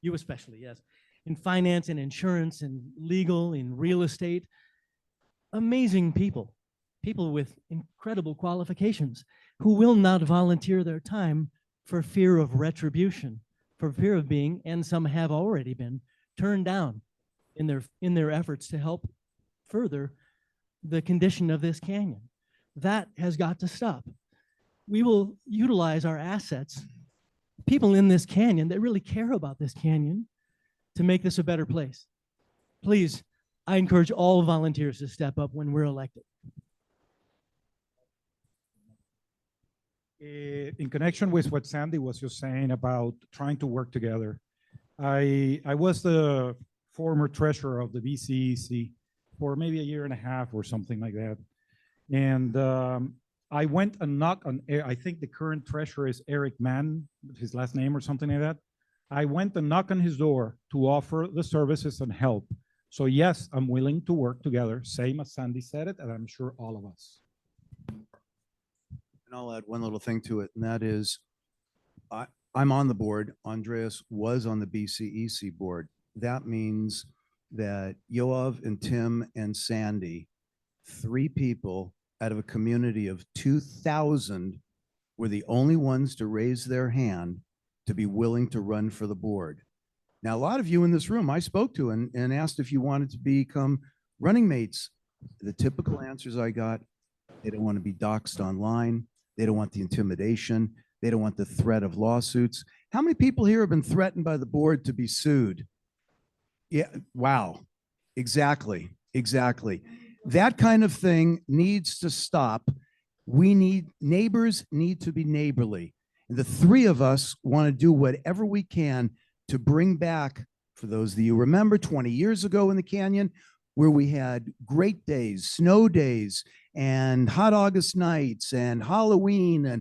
you especially, yes, in finance and insurance and legal, in real estate. Amazing people, people with incredible qualifications who will not volunteer their time for fear of retribution, for fear of being, and some have already been, turned down in their efforts to help further the condition of this canyon. That has got to stop. We will utilize our assets, people in this canyon that really care about this canyon, to make this a better place. Please, I encourage all volunteers to step up when we're elected.
In connection with what Sandy was just saying about trying to work together, I was the former treasurer of the BCEC for maybe a year and a half or something like that. And I went and knocked on, I think the current treasurer is Eric Mann, his last name or something like that. I went and knocked on his door to offer the services and help. So yes, I'm willing to work together, same as Sandy said it, and I'm sure all of us.
And I'll add one little thing to it, and that is, I'm on the board. Andreas was on the BCEC board. That means that Yoav and Tim and Sandy, 3 people out of a community of 2,000, were the only ones to raise their hand to be willing to run for the board. Now, a lot of you in this room I spoke to and asked if you wanted to become running mates. The typical answers I got: they don't want to be doxxed online. They don't want the intimidation. They don't want the threat of lawsuits. How many people here have been threatened by the board to be sued? Yeah, wow. Exactly, exactly. That kind of thing needs to stop. Neighbors need to be neighborly. The 3 of us want to do whatever we can to bring back, for those of you who remember 20 years ago in the canyon, where we had great days, snow days, and hot August nights, and Halloween, and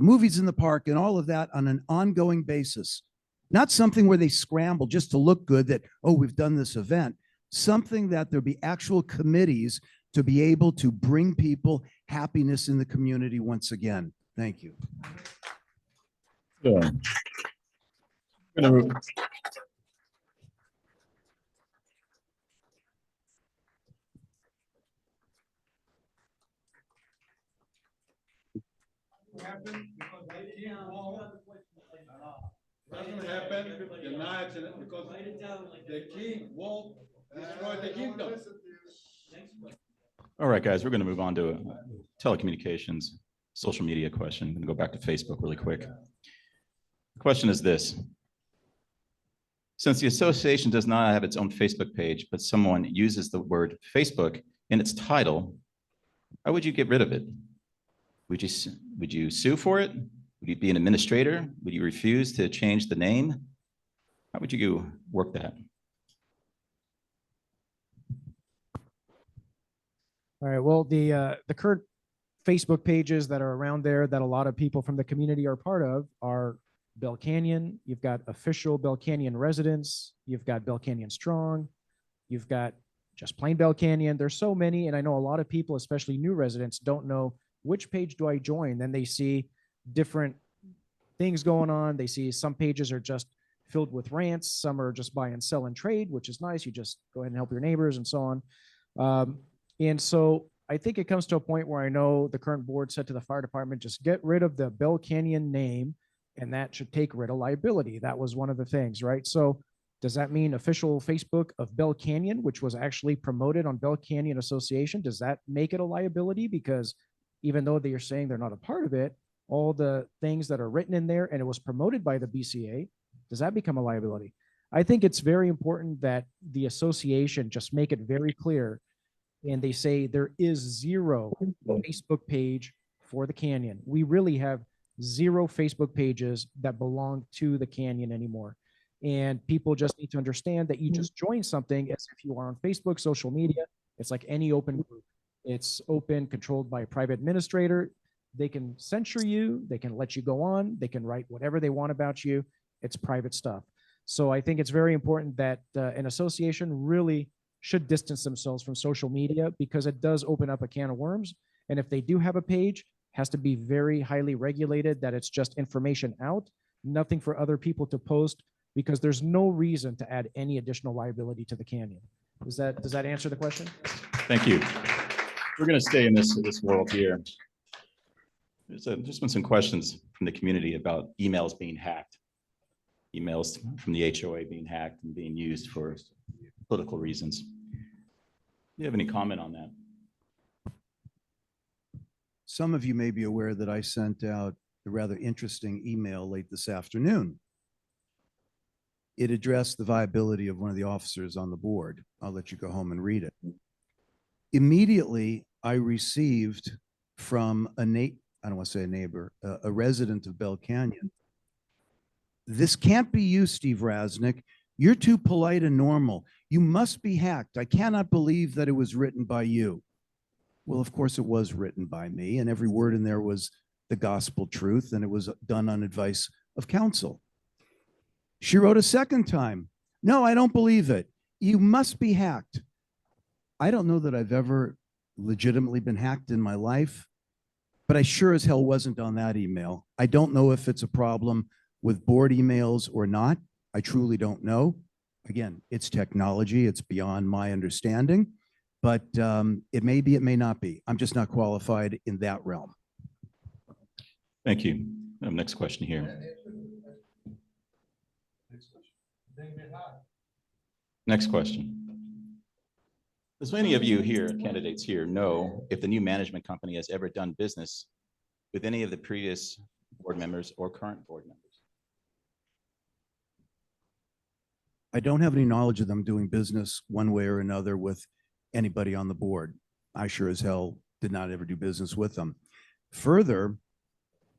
movies in the park, and all of that on an ongoing basis. Not something where they scramble just to look good that, oh, we've done this event. Something that there'll be actual committees to be able to bring people happiness in the community once again. Thank you.
Yeah.
Doesn't happen in an accident because the king won't destroy the kingdom.
All right, guys, we're going to move on to telecommunications, social media question. I'm going to go back to Facebook really quick. The question is this: since the association does not have its own Facebook page, but someone uses the word Facebook in its title, how would you get rid of it? Would you sue for it? Would you be an administrator? Would you refuse to change the name? How would you work that?
All right, well, the current Facebook pages that are around there that a lot of people from the community are part of are Bell Canyon. You've got official Bell Canyon residents. You've got Bell Canyon Strong. You've got just plain Bell Canyon. There's so many, and I know a lot of people, especially new residents, don't know which page do I join. Then they see different things going on. They see some pages are just filled with rants. Some are just buy and sell and trade, which is nice. You just go ahead and help your neighbors and so on. And so I think it comes to a point where I know the current board said to the fire department, just get rid of the Bell Canyon name, and that should take rid of liability. That was one of the things, right? So does that mean official Facebook of Bell Canyon, which was actually promoted on Bell Canyon Association? Does that make it a liability? Because even though they are saying they're not a part of it, all the things that are written in there and it was promoted by the BCA, does that become a liability? I think it's very important that the association just make it very clear, and they say there is 0 Facebook page for the canyon. We really have 0 Facebook pages that belong to the canyon anymore. And people just need to understand that you just join something as if you are on Facebook, social media. It's like any open group. It's open, controlled by a private administrator. They can censure you. They can let you go on. They can write whatever they want about you. It's private stuff. So I think it's very important that an association really should distance themselves from social media, because it does open up a can of worms. And if they do have a page, it has to be very highly regulated, that it's just information out, nothing for other people to post, because there's no reason to add any additional liability to the canyon. Does that answer the question?
Thank you. We're going to stay in this world here. There's been some questions from the community about emails being hacked, emails from the HOA being hacked and being used for political reasons. Do you have any comment on that?
Some of you may be aware that I sent out a rather interesting email late this afternoon. It addressed the viability of one of the officers on the board. I'll let you go home and read it. Immediately, I received from I don't want to say a neighbor, a resident of Bell Canyon. This can't be you, Steve Rasnick. You're too polite and normal. You must be hacked. I cannot believe that it was written by you. Well, of course, it was written by me, and every word in there was the gospel truth, and it was done on advice of counsel. She wrote a second time. No, I don't believe it. You must be hacked. I don't know that I've ever legitimately been hacked in my life, but I sure as hell wasn't on that email. I don't know if it's a problem with board emails or not. I truly don't know. Again, it's technology. It's beyond my understanding, but it may be, it may not be. I'm just not qualified in that realm.
Thank you. Next question here. Next question. As many of you here, candidates here, know if the new management company has ever done business with any of the previous board members or current board members.
I don't have any knowledge of them doing business one way or another with anybody on the board. I sure as hell did not ever do business with them. Further,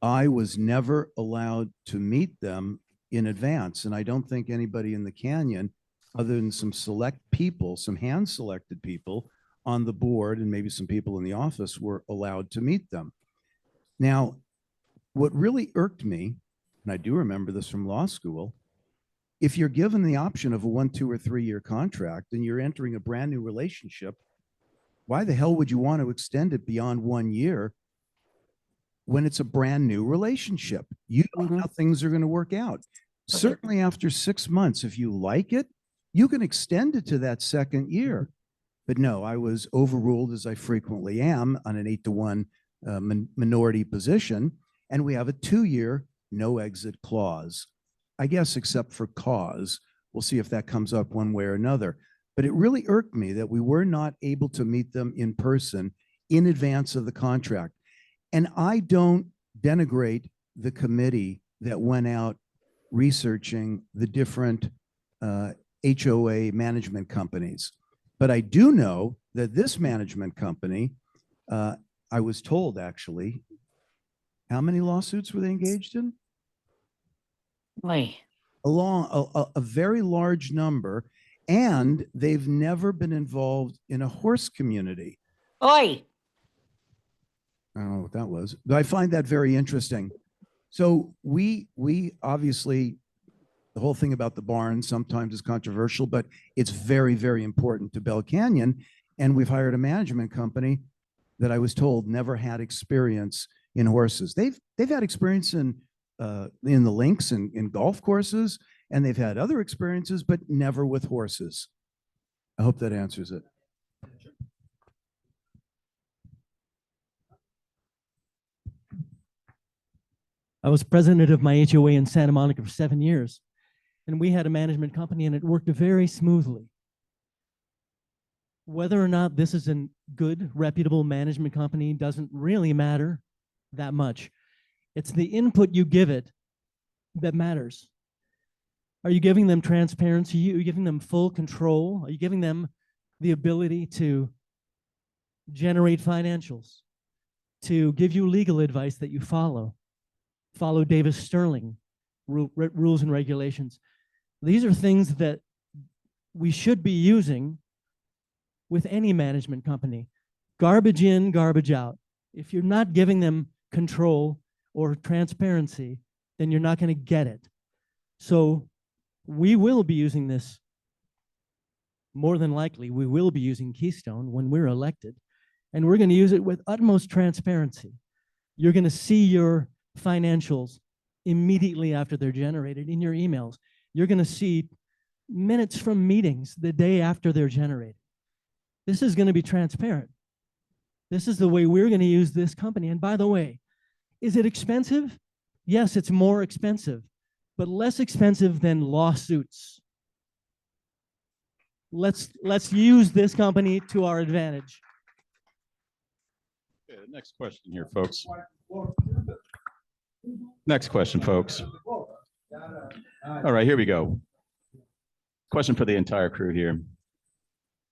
I was never allowed to meet them in advance, and I don't think anybody in the canyon, other than some select people, some hand-selected people on the board and maybe some people in the office, were allowed to meet them. Now, what really irked me, and I do remember this from law school, if you're given the option of a 1, 2, or 3-year contract and you're entering a brand new relationship, why the hell would you want to extend it beyond 1 year when it's a brand new relationship? You don't know how things are going to work out. Certainly after 6 months, if you like it, you can extend it to that second year. But no, I was overruled, as I frequently am, on an 8-to-1 minority position. And we have a 2-year no exit clause, I guess, except for cause. We'll see if that comes up one way or another. But it really irked me that we were not able to meet them in person in advance of the contract. And I don't denigrate the committee that went out researching the different HOA management companies. But I do know that this management company, I was told actually, how many lawsuits were they engaged in?
Why?
A very large number, and they've never been involved in a horse community.
Oi!
I don't know what that was, but I find that very interesting. So we obviously, the whole thing about the barn sometimes is controversial, but it's very, very important to Bell Canyon. And we've hired a management company that I was told never had experience in horses. They've had experience in the links and in golf courses, and they've had other experiences, but never with horses. I hope that answers it.
I was president of my HOA in Santa Monica for 7 years, and we had a management company and it worked very smoothly. Whether or not this is a good, reputable management company doesn't really matter that much. It's the input you give it that matters. Are you giving them transparency? Are you giving them full control? Are you giving them the ability to generate financials, to give you legal advice that you follow Davis Sterling rules and regulations? These are things that we should be using with any management company. Garbage in, garbage out. If you're not giving them control or transparency, then you're not going to get it. So we will be using this. More than likely, we will be using Keystone when we're elected, and we're going to use it with utmost transparency. You're going to see your financials immediately after they're generated in your emails. You're going to see minutes from meetings the day after they're generated. This is going to be transparent. This is the way we're going to use this company. And by the way, is it expensive? Yes, it's more expensive, but less expensive than lawsuits. Let's use this company to our advantage.
Okay, the next question here, folks. Next question, folks. All right, here we go. Question for the entire crew here.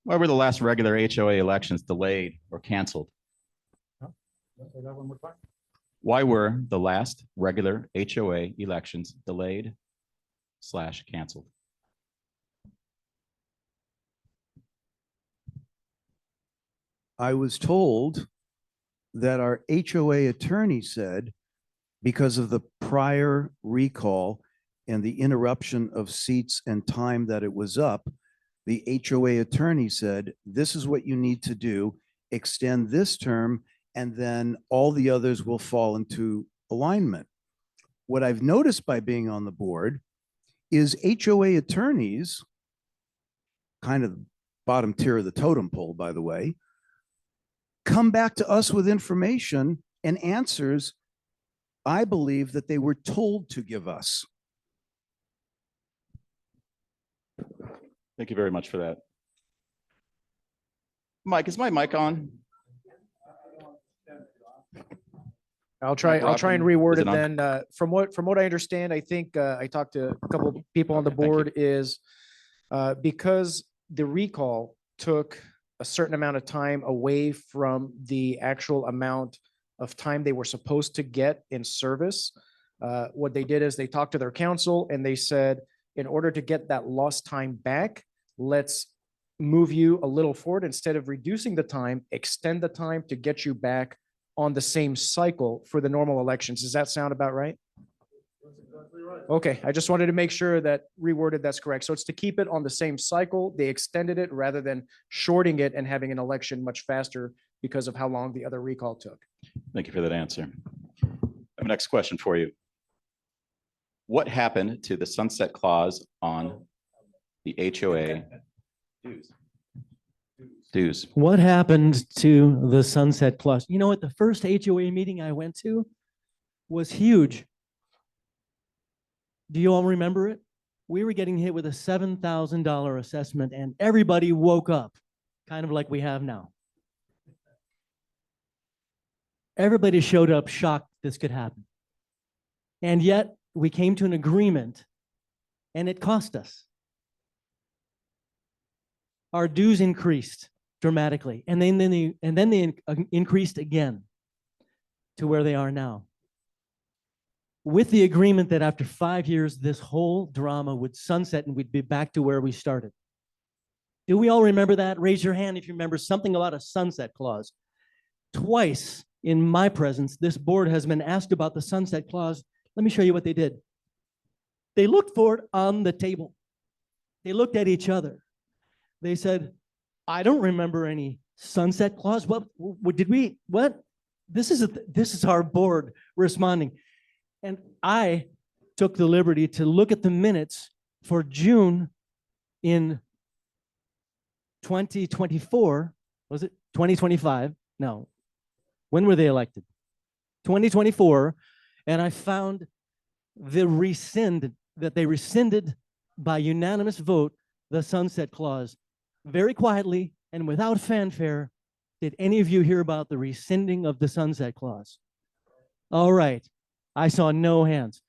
Why were the last regular HOA elections delayed or canceled? Why were the last regular HOA elections delayed / canceled?
I was told that our HOA attorney said, because of the prior recall and the interruption of seats and time that it was up, the HOA attorney said, this is what you need to do, extend this term, and then all the others will fall into alignment. What I've noticed by being on the board is HOA attorneys, kind of bottom tier of the totem pole, by the way, come back to us with information and answers I believe that they were told to give us.
Thank you very much for that. Mike, is my mic on?
I'll try and
Rocking?
reword
Is
it
it on?
then. From what I understand, I think I talked to a couple of people on the
Okay, thank you.
board is because the recall took a certain amount of time away from the actual amount of time they were supposed to get in service. What they did is they talked to their council and they said, in order to get that lost time back, let's move you a little forward. Instead of reducing the time, extend the time to get you back on the same cycle for the normal elections. Does that sound about right? Okay, I just wanted to make sure that reworded that's correct. So it's to keep it on the same cycle. They extended it rather than shorting it and having an election much faster because of how long the other recall took.
Thank you for that answer. I have a next question for you. What happened to the sunset clause on the HOA dues?
What happened to the sunset clause? You know what? The first HOA meeting I went to was huge. Do you all remember it? We were getting hit with a $7,000 assessment and everybody woke up, kind of like we have now. Everybody showed up shocked this could happen. And yet we came to an agreement and it cost us. Our dues increased dramatically and then they increased again to where they are now. With the agreement that after 5 years, this whole drama would sunset and we'd be back to where we started. Do we all remember that? Raise your hand if you remember something about a sunset clause. Twice in my presence, this board has been asked about the sunset clause. Let me show you what they did. They looked for it on the table. They looked at each other. They said, I don't remember any sunset clause. What did we, what? This is our board responding. And I took the liberty to look at the minutes for June in 2024. Was it 2025? No. When were they elected? 2024. And I found that they rescinded by unanimous vote the sunset clause very quietly and without fanfare. Did any of you hear about the rescinding of the sunset clause? All right. I saw no hands.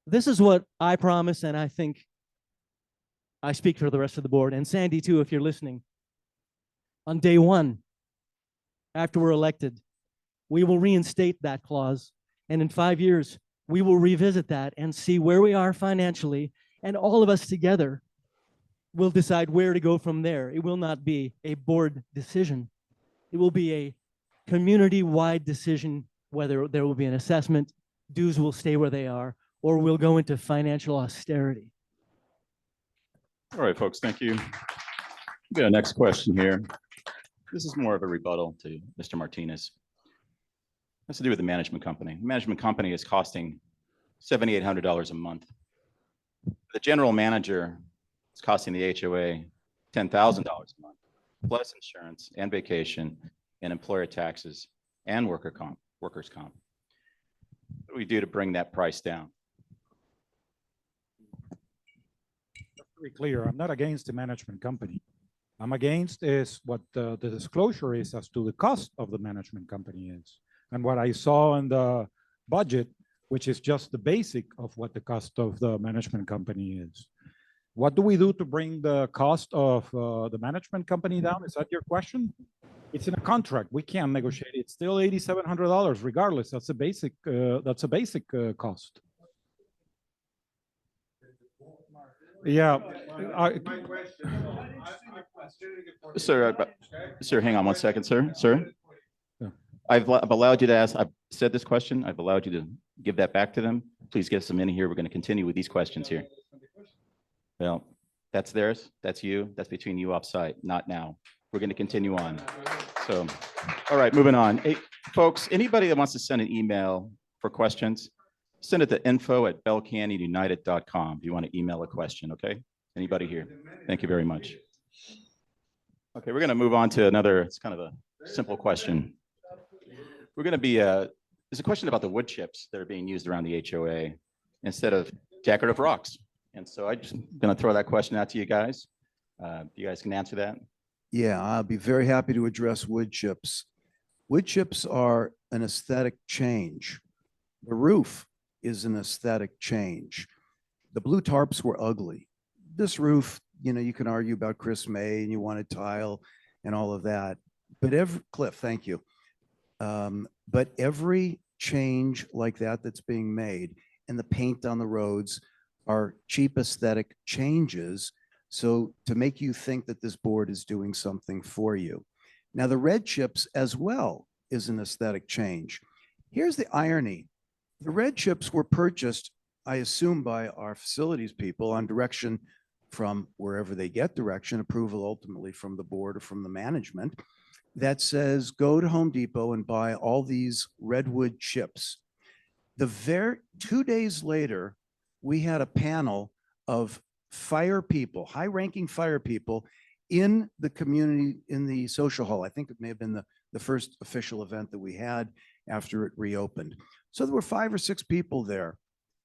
This is what I promise, and I think I speak for the rest of the board, and Sandy too, if you're listening. On day one, after we're elected, we will reinstate that clause, and in 5 years, we will revisit that and see where we are financially, and all of us together will decide where to go from there. It will not be a board decision. It will be a community-wide decision, whether there will be an assessment, dues will stay where they are, or we'll go into financial austerity.
All right, folks, thank you. We got a next question here. This is more of a rebuttal to Mr. Martinez. It has to do with the management company. The management company is costing $7,800 a month. The general manager is costing the HOA $10,000 a month, plus insurance and vacation and employer taxes and workers' comp. What do we do to bring that price down?
Very clear. I'm not against the management company. I'm against is what the disclosure is as to the cost of the management company is. And what I saw in the budget, which is just the basic of what the cost of the management company is. What do we do to bring the cost of the management company down? Is that your question? It's in a contract. We can't negotiate. It's still $8,700 regardless. That's a basic cost. Yeah,
My question,
Sir, sir, hang on one second, sir. Sir,
Yeah.
I've allowed you to ask, I've said this question. I've allowed you to give that back to them. Please get some in here. We're going to continue with these questions here. Well, that's theirs. That's you. That's between you offsite, not now. We're going to continue on. So, all right, moving on. Hey, folks, anybody that wants to send an email for questions, send it to info@belcanyonunited.com if you want to email a question, okay? Anybody here? Thank you very much. Okay, we're going to move on to another, it's kind of a simple question. We're going to be, there's a question about the wood chips that are being used around the HOA instead of decorative rocks. And so I'm just going to throw that question out to you guys. You guys can answer that.
Yeah, I'll be very happy to address wood chips. Wood chips are an aesthetic change. The roof is an aesthetic change. The blue tarps were ugly. This roof, you know, you can argue about Chris May and you wanted tile and all of that. But Cliff, thank you. But every change like that that's being made and the paint on the roads are cheap aesthetic changes. So to make you think that this board is doing something for you. Now the red chips as well is an aesthetic change. Here's the irony. The red chips were purchased, I assume, by our facilities people on direction from wherever they get direction, approval ultimately from the board or from the management, that says, go to Home Depot and buy all these redwood chips. 2 days later, we had a panel of fire people, high-ranking fire people in the community, in the social hall. I think it may have been the first official event that we had after it reopened. So there were 5 or 6 people there,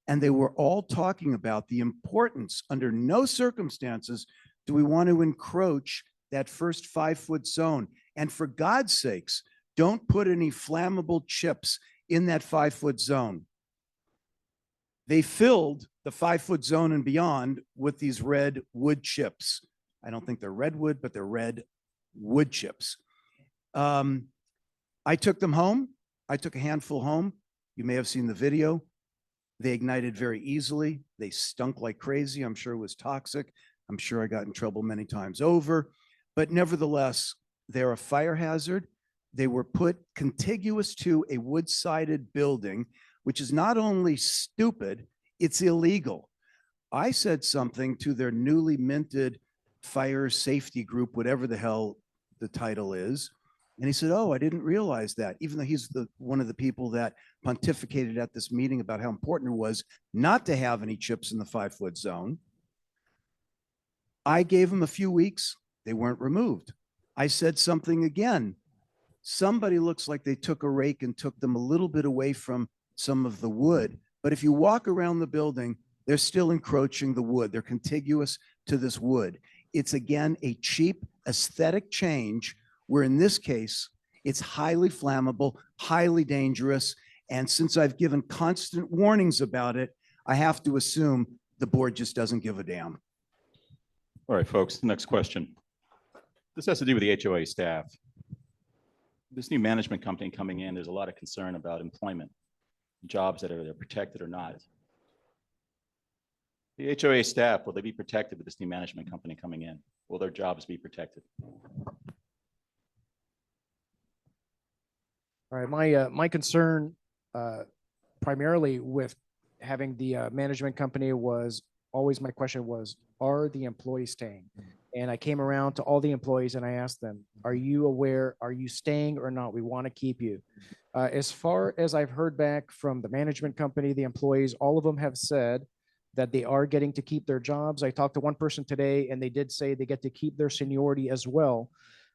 and they were all talking about the importance, under no circumstances do we want to encroach that first 5-foot zone. And for God's sakes, don't put any flammable chips in that 5-foot zone. They filled the 5-foot zone and beyond with these red wood chips. I don't think they're redwood, but they're red wood chips. I took them home. I took a handful home. You may have seen the video. They ignited very easily. They stunk like crazy. I'm sure it was toxic. I'm sure I got in trouble many times over. But nevertheless, they're a fire hazard. They were put contiguous to a wood-sided building, which is not only stupid, it's illegal. I said something to their newly minted fire safety group, whatever the hell the title is. And he said, oh, I didn't realize that, even though he's one of the people that pontificated at this meeting about how important it was not to have any chips in the 5-foot zone. I gave them a few weeks. They weren't removed. I said something again. Somebody looks like they took a rake and took them a little bit away from some of the wood. But if you walk around the building, they're still encroaching the wood. They're contiguous to this wood. It's again a cheap aesthetic change where in this case, it's highly flammable, highly dangerous. And since I've given constant warnings about it, I have to assume the board just doesn't give a damn.
All right, folks, next question. This has to do with the HOA staff. This new management company coming in, there's a lot of concern about employment, jobs that are protected or not. The HOA staff, will they be protected with this new management company coming in? Will their jobs be protected?
All right, my concern primarily with having the management company was always, my question was, are the employees staying? And I came around to all the employees and I asked them, are you aware, are you staying or not? We want to keep you. As far as I've heard back from the management company, the employees, all of them have said that they are getting to keep their jobs. I talked to one person today and they did say they get to keep their seniority as well.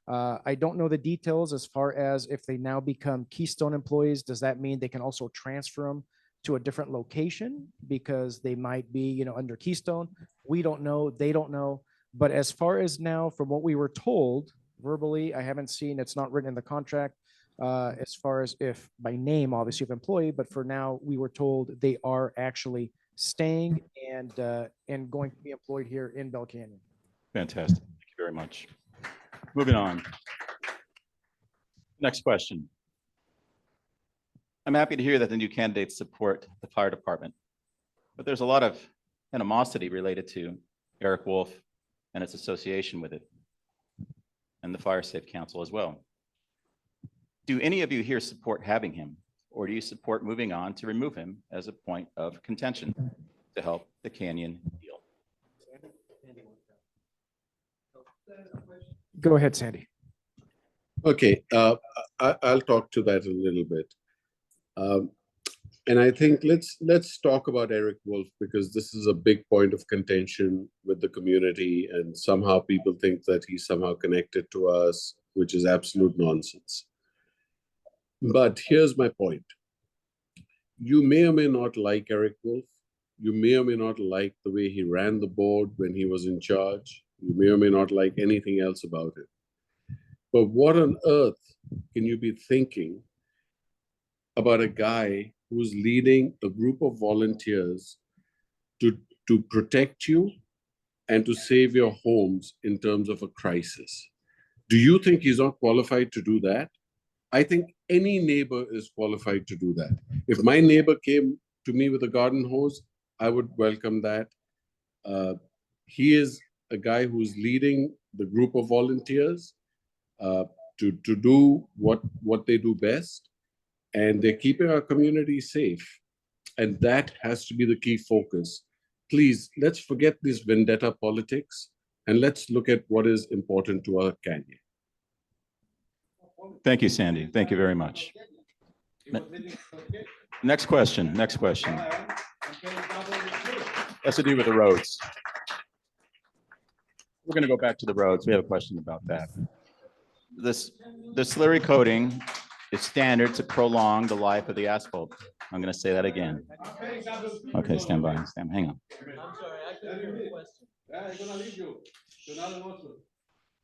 I don't know the details as far as if they now become Keystone employees, does that mean they can also transfer them to a different location because they might be, you know, under Keystone? We don't know. They don't know. But as far as now, from what we were told verbally, I haven't seen, it's not written in the contract as far as if by name, obviously, of employee, but for now, we were told they are actually staying and going to be employed here in Bell Canyon.
Fantastic. Thank you very much. Moving on. Next question. I'm happy to hear that the new candidates support the fire department, but there's a lot of animosity related to Eric Wolf and its association with it, and the Fire Safe Council as well. Do any of you here support having him, or do you support moving on to remove him as a point of contention to help the Canyon deal?
Go ahead, Sandy.
Okay, I'll talk to that a little bit. And I think let's talk about Eric Wolf, because this is a big point of contention with the community, and somehow people think that he's somehow connected to us, which is absolute nonsense. But here's my point. You may or may not like Eric Wolf. You may or may not like the way he ran the board when he was in charge. You may or may not like anything else about it. But what on earth can you be thinking about a guy who's leading a group of volunteers to protect you and to save your homes in terms of a crisis? Do you think he's not qualified to do that? I think any neighbor is qualified to do that. If my neighbor came to me with a garden hose, I would welcome that. He is a guy who's leading the group of volunteers to do what they do best, and they're keeping our community safe. And that has to be the key focus. Please, let's forget this vendetta politics, and let's look at what is important to our canyon.
Thank you, Sandy. Thank you very much. Next question, next question. Has to do with the roads. We're going to go back to the roads. We have a question about that. The slurry coating is standard to prolong the life of the asphalt. I'm going to say that again. Okay, stand by. Hang on.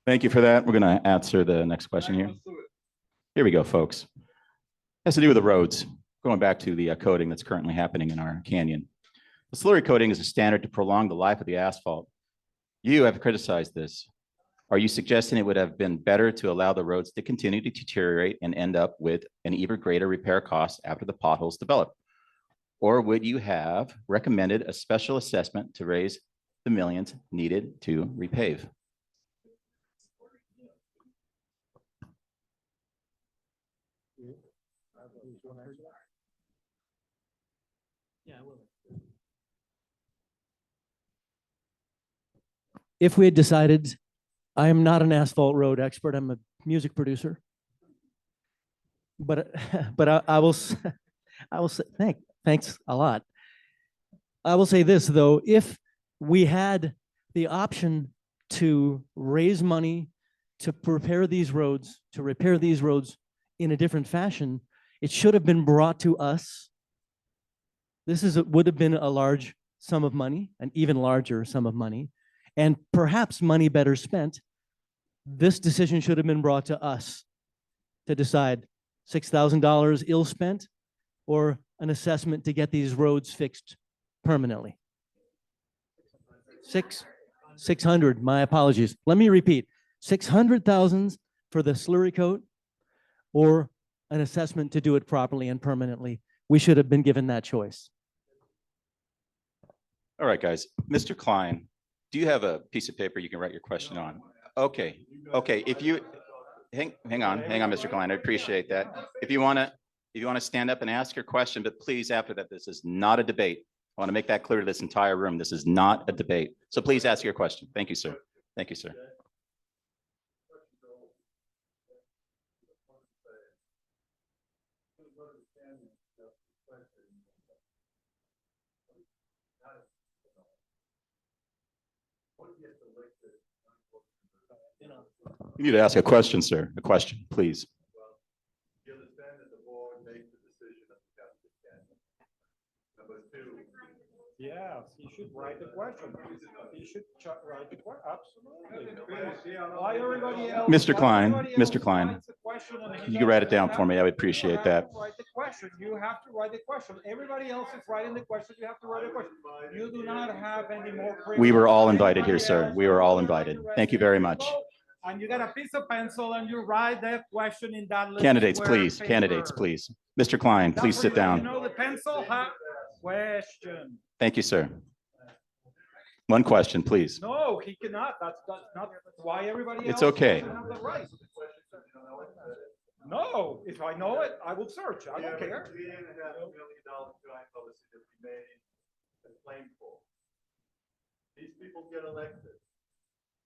Thank you for that. We're going to answer the next question here. Here we go, folks. It has to do with the roads. Going back to the coating that's currently happening in our canyon. The slurry coating is a standard to prolong the life of the asphalt. You have criticized this. Are you suggesting it would have been better to allow the roads to continue to deteriorate and end up with an even greater repair cost after the potholes develop? Or would you have recommended a special assessment to raise the millions needed to repave?
If we had decided, I am not an asphalt road expert, I'm a music producer. But I will say, thanks a lot. I will say this though, if we had the option to raise money to repair these roads in a different fashion, it should have been brought to us. Would have been a large sum of money, an even larger sum of money, and perhaps money better spent. This decision should have been brought to us to decide $6,000 ill spent or an assessment to get these roads fixed permanently. 600, my apologies. Let me repeat, 600,000 for the slurry coat or an assessment to do it properly and permanently. We should have been given that choice.
All right, guys. Mr. Klein, do you have a piece of paper you can write your question on? Okay. If you hang on, Mr. Klein. I appreciate that. If you want to stand up and ask your question, but please, after that, this is not a debate. I want to make that clear to this entire room. This is not a debate. So please ask your question. Thank you, sir. Thank you, sir. You need to ask a question, sir. A question, please.
You understand that the board makes the decision of the canyon. Number two.
Yes, he should write the question. He should write the question. Absolutely. Why everybody else?
Mr. Klein,
why everybody
Mr.
else
Klein,
writes the question and he
you can write it
doesn't?
down for me. I would appreciate that.
Write the question. You have to write the question. Everybody else is writing the question. You have to write the question. You do not have any more.
We were all
privilege than
invited here,
anybody
sir.
else.
We were all
You write
invited.
the
Thank you
rest.
very much.
And you got a piece of pencil and you write that question in that little
Candidates,
square
please.
paper.
Candidates, please. Mr. Klein,
That's
please
for
sit
you.
down.
You know the pencil? Question.
Thank you, sir. One question, please.
No, he cannot. That's not why everybody else.
It's okay.
doesn't have the right. No, if I know it, I will search. I don't care.
$3.5 million joint policy that we made and claimed for. These people get elected.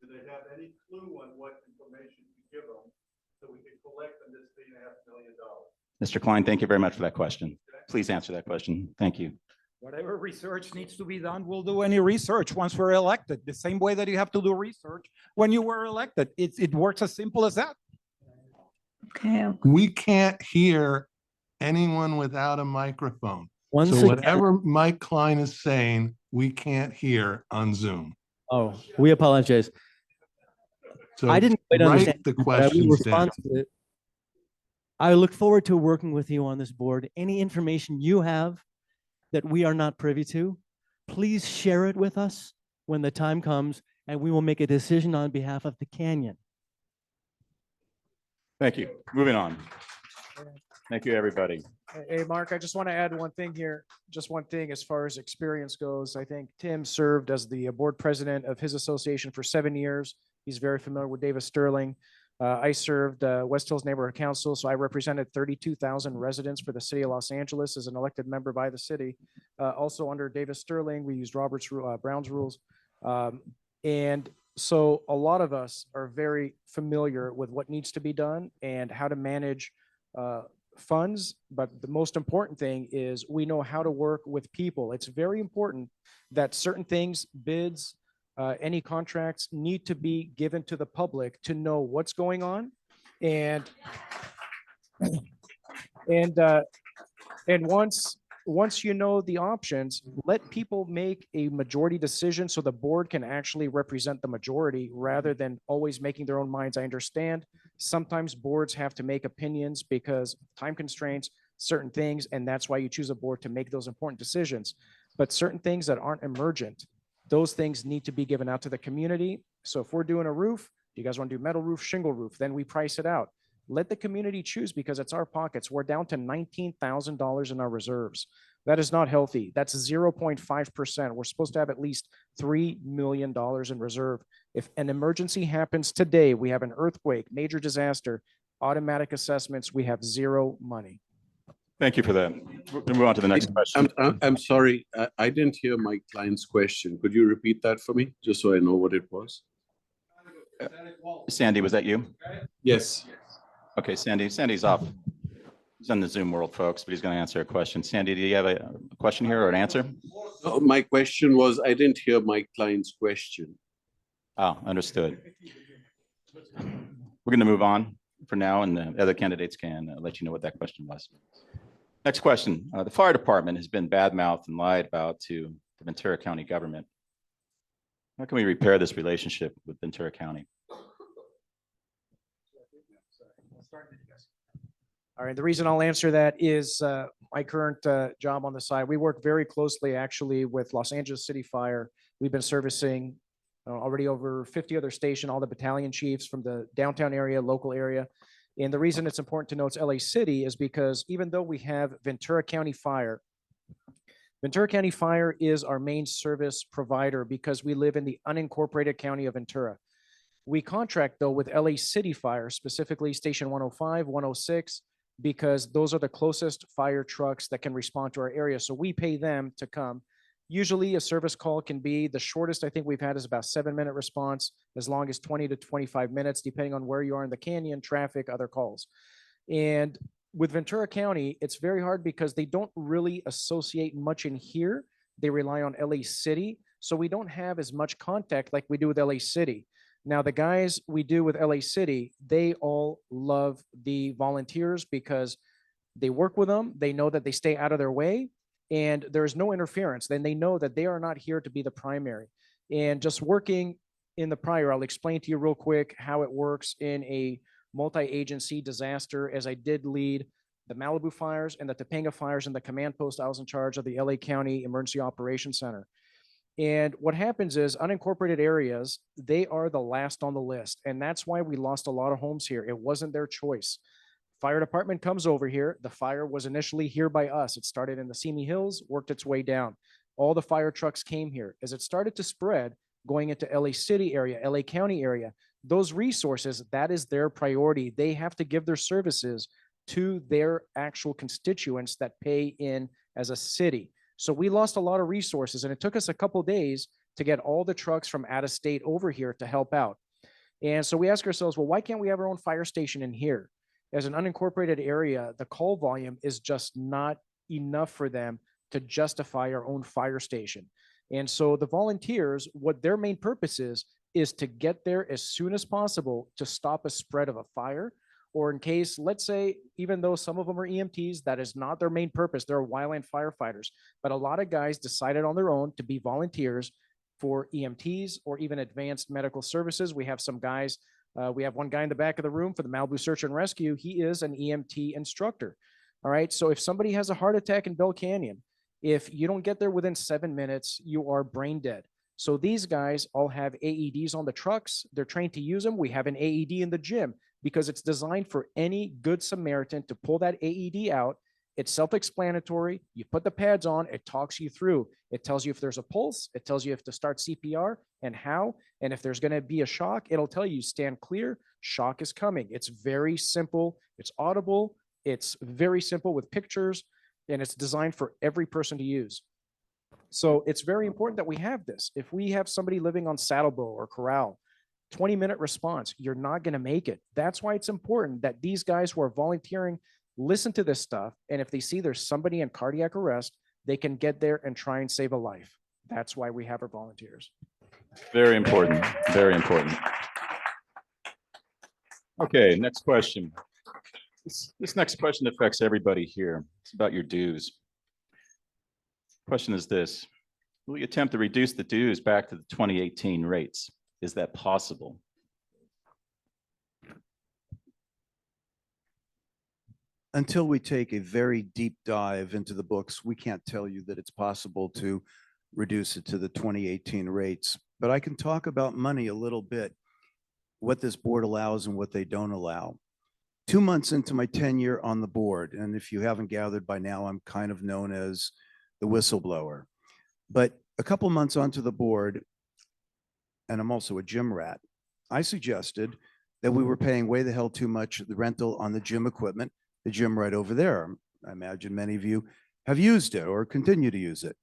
Do they have any clue on what information you give them so we can collect on this $3.5 million?
Mr. Klein, thank you very much for that question. Please answer that question. Thank you.
Whatever research needs to be done, we'll do any research once we're elected. The same way that you have to do research when you were elected. It works as simple as that.
Okay.
We can't hear anyone without a microphone.
Once
So
again,
whatever Mike Klein is saying, we can't hear on Zoom.
oh, we apologize.
So
I didn't quite understand,
write the
but I will
questions down.
respond to it. I look forward to working with you on this board. Any information you have that we are not privy to, please share it with us when the time comes, and we will make a decision on behalf of the Canyon.
Thank you. Moving on. Thank you, everybody.
Hey, Mark, I just want to add one thing here. Just one thing as far as experience goes. I think Tim served as the board president of his association for 7 years. He's very familiar with Davis Sterling. I served West Hills Neighborhood Council, so I represented 32,000 residents for the city of Los Angeles as an elected member by the city. Also under Davis Sterling, we used Brown's rules. And so a lot of us are very familiar with what needs to be done and how to manage funds. But the most important thing is we know how to work with people. It's very important that certain things, bids, any contracts need to be given to the public to know what's going on. And once you know the options, let people make a majority decision so the board can actually represent the majority rather than always making their own minds. I understand sometimes boards have to make opinions because time constraints, certain things, and that's why you choose a board to make those important decisions. But certain things that aren't emergent, those things need to be given out to the community. So if we're doing a roof, do you guys want to do metal roof, shingle roof? Then we price it out. Let the community choose because it's our pockets. We're down to $19,000 in our reserves. That is not healthy. That's 0.5%. We're supposed to have at least $3 million in reserve. If an emergency happens today, we have an earthquake, major disaster, automatic assessments, we have zero money.
Thank you for that. We're gonna move on to the next question.
I'm sorry, I didn't hear Mike Klein's question. Could you repeat that for me, just so I know what it was?
Sandy, was that you?
Yes.
Okay, Sandy's off. He's on the Zoom world, folks, but he's going to answer a question. Sandy, do you have a question here or an answer?
Oh, my question was, I didn't hear Mike Klein's question.
Oh, understood. We're going to move on for now, and the other candidates can let you know what that question was. Next question. The fire department has been badmouthed and lied about to the Ventura County government. How can we repair this relationship with Ventura County?
All right, the reason I'll answer that is my current job on the side. We work very closely actually with Los Angeles City Fire. We've been servicing already over 50 other stations, all the battalion chiefs from the downtown area, local area. And the reason it's important to know it's LA City is because even though we have Ventura County Fire is our main service provider because we live in the unincorporated county of Ventura. We contract though with LA City Fire, specifically Station 105, 106, because those are the closest fire trucks that can respond to our area. So we pay them to come. Usually a service call can be, the shortest I think we've had is about 7-minute response, as long as 20 to 25 minutes, depending on where you are in the canyon, traffic, other calls. And with Ventura County, it's very hard because they don't really associate much in here. They rely on LA City. So we don't have as much contact like we do with LA City. Now, the guys we do with LA City, they all love the volunteers because they work with them. They know that they stay out of their way and there's no interference. Then they know that they are not here to be the primary. And just working in the prior, I'll explain to you real quick how it works in a multi-agency disaster, as I did lead the Malibu fires and the Topanga fires in the command post. I was in charge of the LA County Emergency Operations Center. And what happens is unincorporated areas, they are the last on the list. And that's why we lost a lot of homes here. It wasn't their choice. Fire department comes over here. The fire was initially here by us. It started in the Simi Hills, worked its way down. all the fire trucks came here. As it started to spread, going into LA City area, LA County area, those resources, that is their priority. They have to give their services to their actual constituents that pay in as a city. So we lost a lot of resources, and it took us a couple days to get all the trucks from out of state over here to help out. And so we ask ourselves, well, why can't we have our own fire station in here? As an unincorporated area, the call volume is just not enough for them to justify our own fire station. And so the volunteers, what their main purpose is to get there as soon as possible to stop a spread of a fire. Or in case, let's say, even though some of them are EMTs, that is not their main purpose. They're wildland firefighters. But a lot of guys decided on their own to be volunteers for EMTs or even advanced medical services. We have some guys, we have one guy in the back of the room for the Malibu Search and Rescue. He is an EMT instructor. All right. So if somebody has a heart attack in Bell Canyon, if you don't get there within 7 minutes, you are brain dead. So these guys all have AEDs on the trucks. They're trained to use them. We have an AED in the gym because it's designed for any good Samaritan to pull that AED out. It's self-explanatory. You put the pads on, it talks you through. It tells you if there's a pulse, it tells you if to start CPR and how, and if there's going to be a shock, it'll tell you stand clear, shock is coming. It's very simple. It's audible. It's very simple with pictures, and it's designed for every person to use. So it's very important that we have this. If we have somebody living on Saddlebow or Corral, 20-minute response, you're not going to make it. That's why it's important that these guys who are volunteering listen to this stuff. And if they see there's somebody in cardiac arrest, they can get there and try and save a life. That's why we have our volunteers.
Very important, very important. Okay, next question. This next question affects everybody here. It's about your dues. Question is this: will you attempt to reduce the dues back to the 2018 rates? Is that possible?
Until we take a very deep dive into the books, we can't tell you that it's possible to reduce it to the 2018 rates. But I can talk about money a little bit, what this board allows and what they don't allow. 2 months into my tenure on the board, and if you haven't gathered by now, I'm kind of known as the whistleblower. But a couple months onto the board, and I'm also a gym rat, I suggested that we were paying way the hell too much the rental on the gym equipment, the gym right over there. I imagine many of you have used it or continue to use it.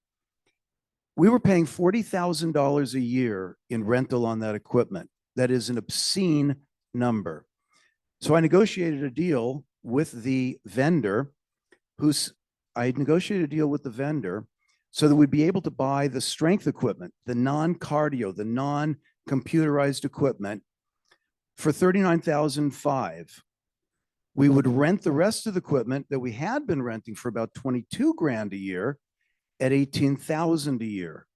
We were paying $40,000 a year in rental on that equipment. That is an obscene number. So I negotiated a deal with the vendor so that we'd be able to buy the strength equipment, the non-cardio, the non-computerized equipment for $39,500. We would rent the rest of the equipment that we had been renting for about 22 grand a year at 18,000 a year.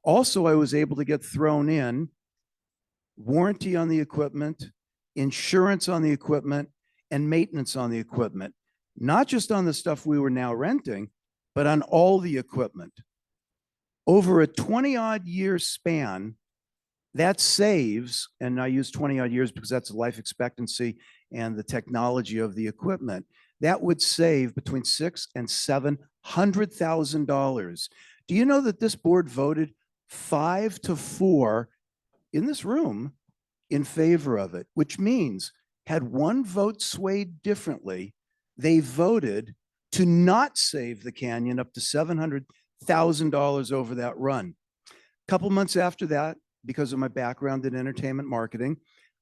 Also, I was able to get thrown in warranty on the equipment, insurance on the equipment, and maintenance on the equipment, not just on the stuff we were now renting, but on all the equipment. Over a 20-odd year span, that saves, and I use 20-odd years because that's the life expectancy and the technology of the equipment, that would save between $600,000 and $700,000. Do you know that this board voted 5-4 in this room in favor of it, which means had one vote swayed differently, they voted to not save the canyon up to $700,000 over that run. A couple months after that, because of my background in entertainment marketing,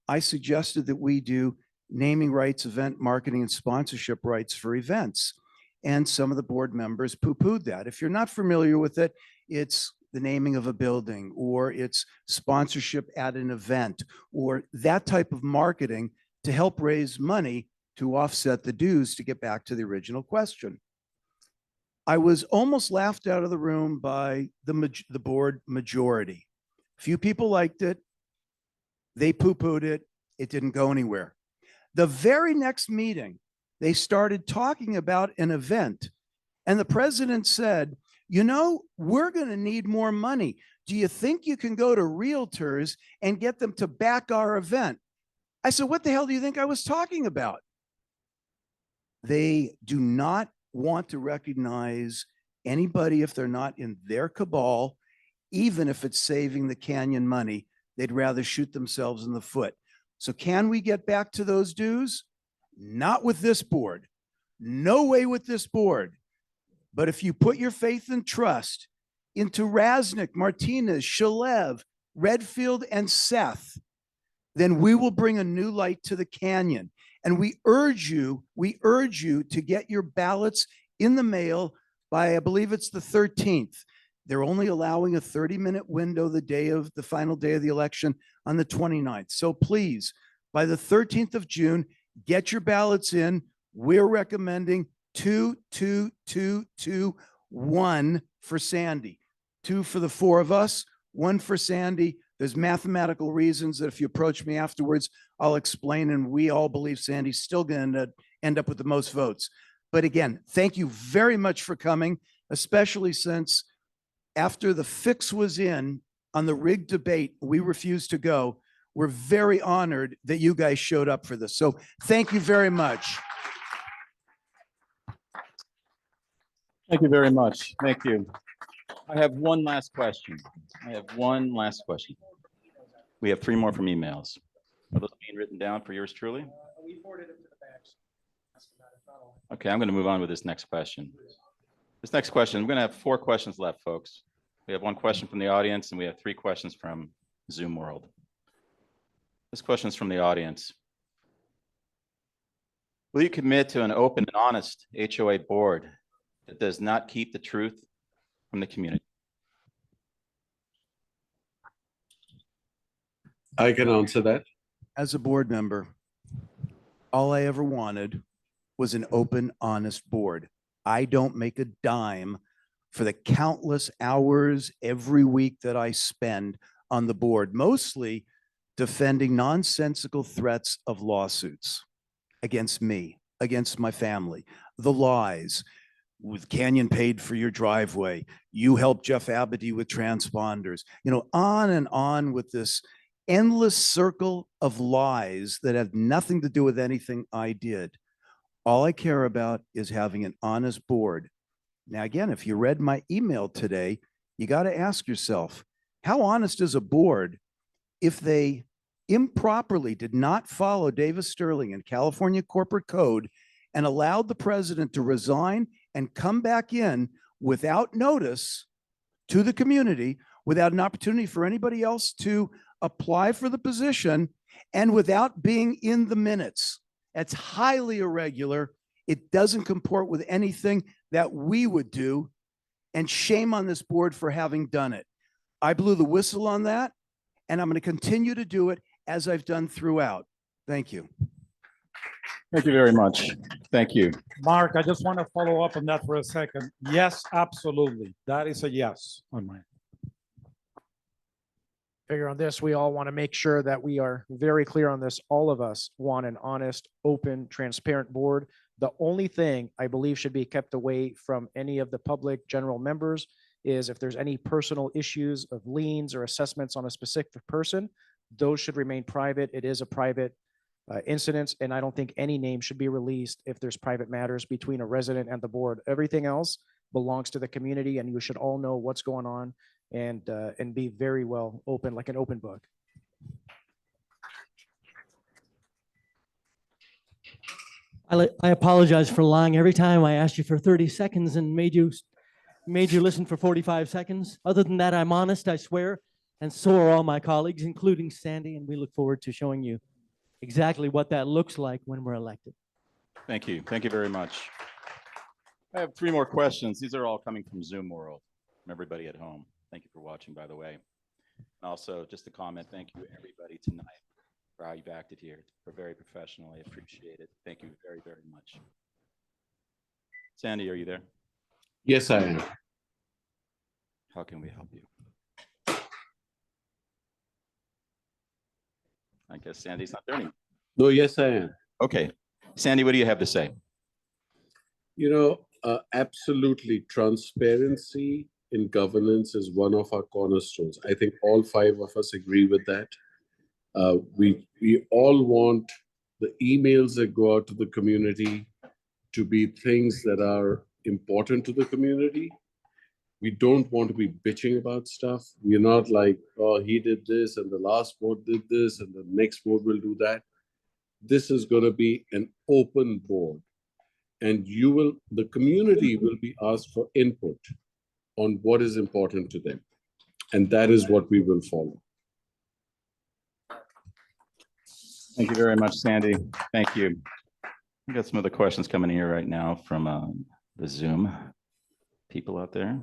I suggested that we do naming rights, event marketing, and sponsorship rights for events. And some of the board members poo-pooed that. If you're not familiar with it, it's the naming of a building, or it's sponsorship at an event, or that type of marketing to help raise money to offset the dues. To get back to the original question, I was almost laughed out of the room by the board majority. Few people liked it. They poo-pooed it. It didn't go anywhere. The very next meeting, they started talking about an event, and the president said, you know, we're going to need more money. Do you think you can go to realtors and get them to back our event? I said, what the hell do you think I was talking about? They do not want to recognize anybody, if they're not in their cabal, even if it's saving the canyon money, they'd rather shoot themselves in the foot. So can we get back to those dues? Not with this board. No way with this board. But if you put your faith and trust into Raznick, Martinez, Shalev, Redfield, and Seth, then we will bring a new light to the canyon. And we urge you to get your ballots in the mail by, I believe it's the 13th. They're only allowing a 30-minute window the final day of the election on the 29th. So please, by the 13th of June, get your ballots in. We're recommending 2, 2, 2, 2, 1 for Sandy. 2 for the 4 of us, 1 for Sandy. There's mathematical reasons that if you approach me afterwards, I'll explain, and we all believe Sandy's still going to end up with the most votes. But again, thank you very much for coming, especially since after the fix was in on the rigged debate, we refused to go. We're very honored that you guys showed up for this. So thank you very much.
Thank you very much. Thank you. I have one last question. We have 3 more from emails. Are those being written down for yours truly?
We forwarded it to the bags.
Okay, I'm going to move on with this next question. This next question, we're going to have 4 questions left, folks. We have 1 question from the audience, and we have 3 questions from Zoom World. This question is from the audience. Will you commit to an open and honest HOA board that does not keep the truth from the community?
I can answer that.
As a board member, all I ever wanted was an open, honest board. I don't make a dime for the countless hours every week that I spend on the board, mostly defending nonsensical threats of lawsuits against me, against my family, the lies. With Canyon paid for your driveway, you helped Jeff Abadie with transponders, on and on with this endless circle of lies that have nothing to do with anything I did. All I care about is having an honest board. Now, again, if you read my email today, you got to ask yourself, how honest is a board if they improperly did not follow Davis Sterling and California Corporate Code and allowed the president to resign and come back in without notice to the community, without an opportunity for anybody else to apply for the position, and without being in the minutes? That's highly irregular. It doesn't comport with anything that we would do, and shame on this board for having done it. I blew the whistle on that, and I'm going to continue to do it as I've done throughout. Thank you.
Thank you very much. Thank you.
Mark, I just want to follow up on that for a second. Yes, absolutely. That is a yes on mine.
Figure on this, we all want to make sure that we are very clear on this. All of us want an honest, open, transparent board. The only thing I believe should be kept away from any of the public general members is if there's any personal issues of liens or assessments on a specific person, those should remain private. It is a private incident, and I don't think any name should be released if there's private matters between a resident and the board. Everything else belongs to the community, and you should all know what's going on and be very well open, like an open book.
I apologize for lying every time I asked you for 30 seconds and made you listen for 45 seconds. Other than that, I'm honest, I swear, and so are all my colleagues, including Sandy, and we look forward to showing you exactly what that looks like when we're elected.
Thank you. Thank you very much. I have 3 more questions. These are all coming from Zoom World, from everybody at home. Thank you for watching, by the way. And also, just a comment, thank you everybody tonight for how you've acted here. We're very professional. I appreciate it. Thank you very, very much. Sandy, are you there?
Yes, I am.
How can we help you? I guess Sandy's not there anymore.
No, yes, I am.
Okay. Sandy, what do you have to say?
Absolutely. Transparency in governance is one of our cornerstones. I think all 5 of us agree with that. We all want the emails that go out to the community to be things that are important to the community We don't want to be bitching about stuff. We're not like, oh, he did this and the last board did this and the next board will do that. This is going to be an open board. And the community will be asked for input on what is important to them. And that is what we will follow.
Thank you very much, Sandy. Thank you. We got some other questions coming in here right now from the Zoom people out there.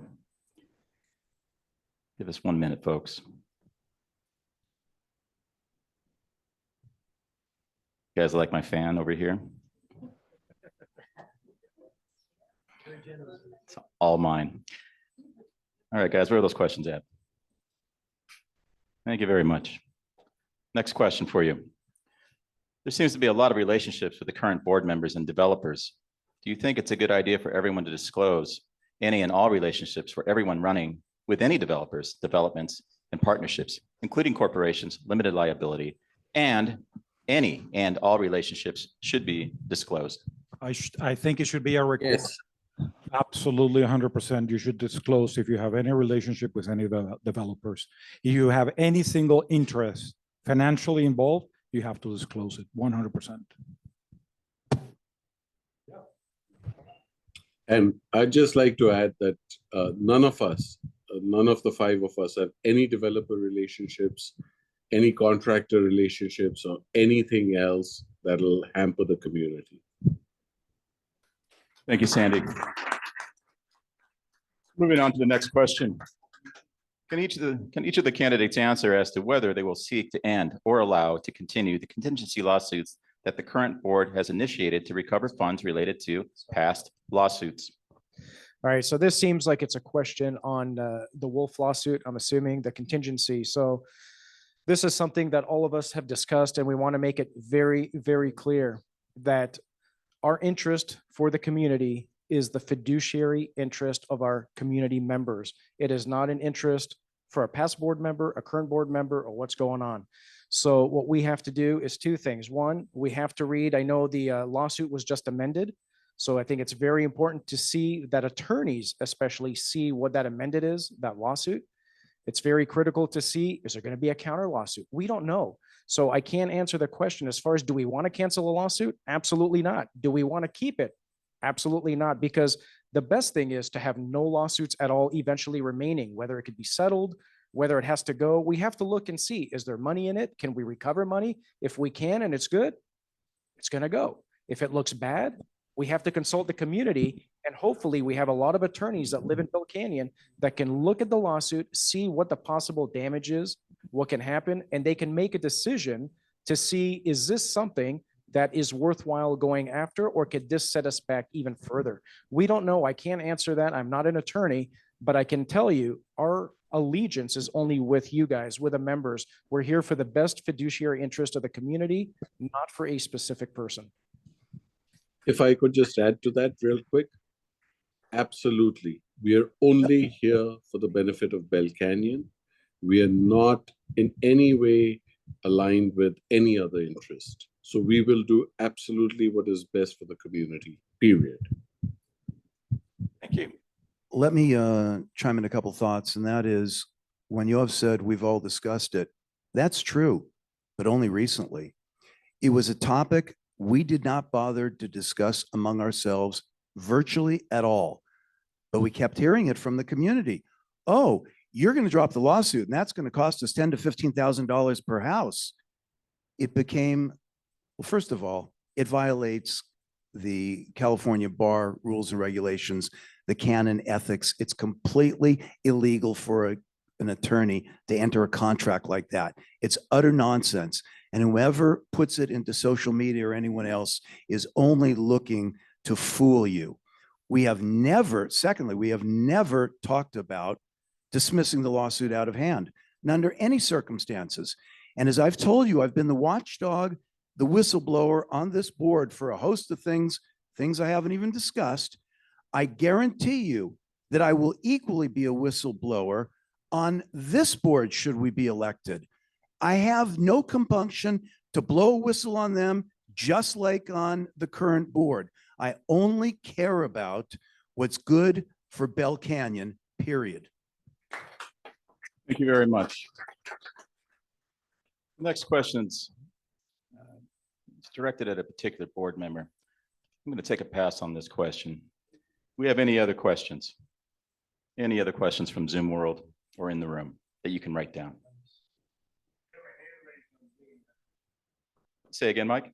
Give us 1 minute, folks. You guys like my fan over here? It's all mine. All right, guys, where are those questions at? Thank you very much. Next question for you. There seems to be a lot of relationships with the current board members and developers. Do you think it's a good idea for everyone to disclose any and all relationships for everyone running with any developers, developments, and partnerships, including corporations, limited liability, and any and all relationships should be disclosed?
I think it should be a requirement.
Yes.
Absolutely, 100%. You should disclose if you have any relationship with any developers. If you have any single interest financially involved, you have to disclose it 100%.
And I'd just like to add that none of the five of us have any developer relationships, any contractor relationships, or anything else that'll hamper the community.
Thank you, Sandy. Moving on to the next question. Can each of the candidates answer as to whether they will seek to end or allow to continue the contingency lawsuits that the current board has initiated to recover funds related to past lawsuits?
All right, so this seems like it's a question on the Wolf lawsuit, I'm assuming, the contingency. So this is something that all of us have discussed, and we want to make it very, very clear that our interest for the community is the fiduciary interest of our community members. It is not an interest for a past board member, a current board member, or what's going on. So what we have to do is two things. One, we have to read, I know the lawsuit was just amended. So I think it's very important to see that attorneys especially see what that amended is, that lawsuit. It's very critical to see, is there going to be a counter lawsuit? We don't know. So I can't answer the question as far as, do we want to cancel a lawsuit? Absolutely not. Do we want to keep it? Absolutely not, because the best thing is to have no lawsuits at all eventually remaining, whether it could be settled, whether it has to go. We have to look and see, is there money in it? Can we recover money? If we can and it's good, it's going to go. If it looks bad, we have to consult the community, and hopefully we have a lot of attorneys that live in Bell Canyon that can look at the lawsuit, see what the possible damage is, what can happen, and they can make a decision to see, is this something that is worthwhile going after, or could this set us back even further? We don't know. I can't answer that. I'm not an attorney, but I can tell you our allegiance is only with you guys, with the members. We're here for the best fiduciary interest of the community, not for a specific person.
If I could just add to that real quick. Absolutely. We are only here for the benefit of Bell Canyon. We are not in any way aligned with any other interest. So we will do absolutely what is best for the community, period.
Thank you.
Let me chime in a couple thoughts, and that is, when you have said we've all discussed it, that's true, but only recently. It was a topic we did not bother to discuss among ourselves virtually at all, but we kept hearing it from the community. Oh, you're going to drop the lawsuit, and that's going to cost us $10,000 to $15,000 per house. It became, well, first of all, it violates the California Bar rules and regulations, the canon ethics. It's completely illegal for an attorney to enter a contract like that. It's utter nonsense. And whoever puts it into social media or anyone else is only looking to fool you. We have never, secondly, we have never talked about dismissing the lawsuit out of hand, not under any circumstances. And as I've told you, I've been the watchdog, the whistleblower on this board for a host of things I haven't even discussed. I guarantee you that I will equally be a whistleblower on this board should we be elected. I have no compunction to blow a whistle on them, just like on the current board. I only care about what's good for Bell Canyon, period.
Thank you very much. Next question's it's directed at a particular board member. I'm going to take a pass on this question. Do we have any other questions? Any other questions from Zoom world or in the room that you can write down? Say again, Mike?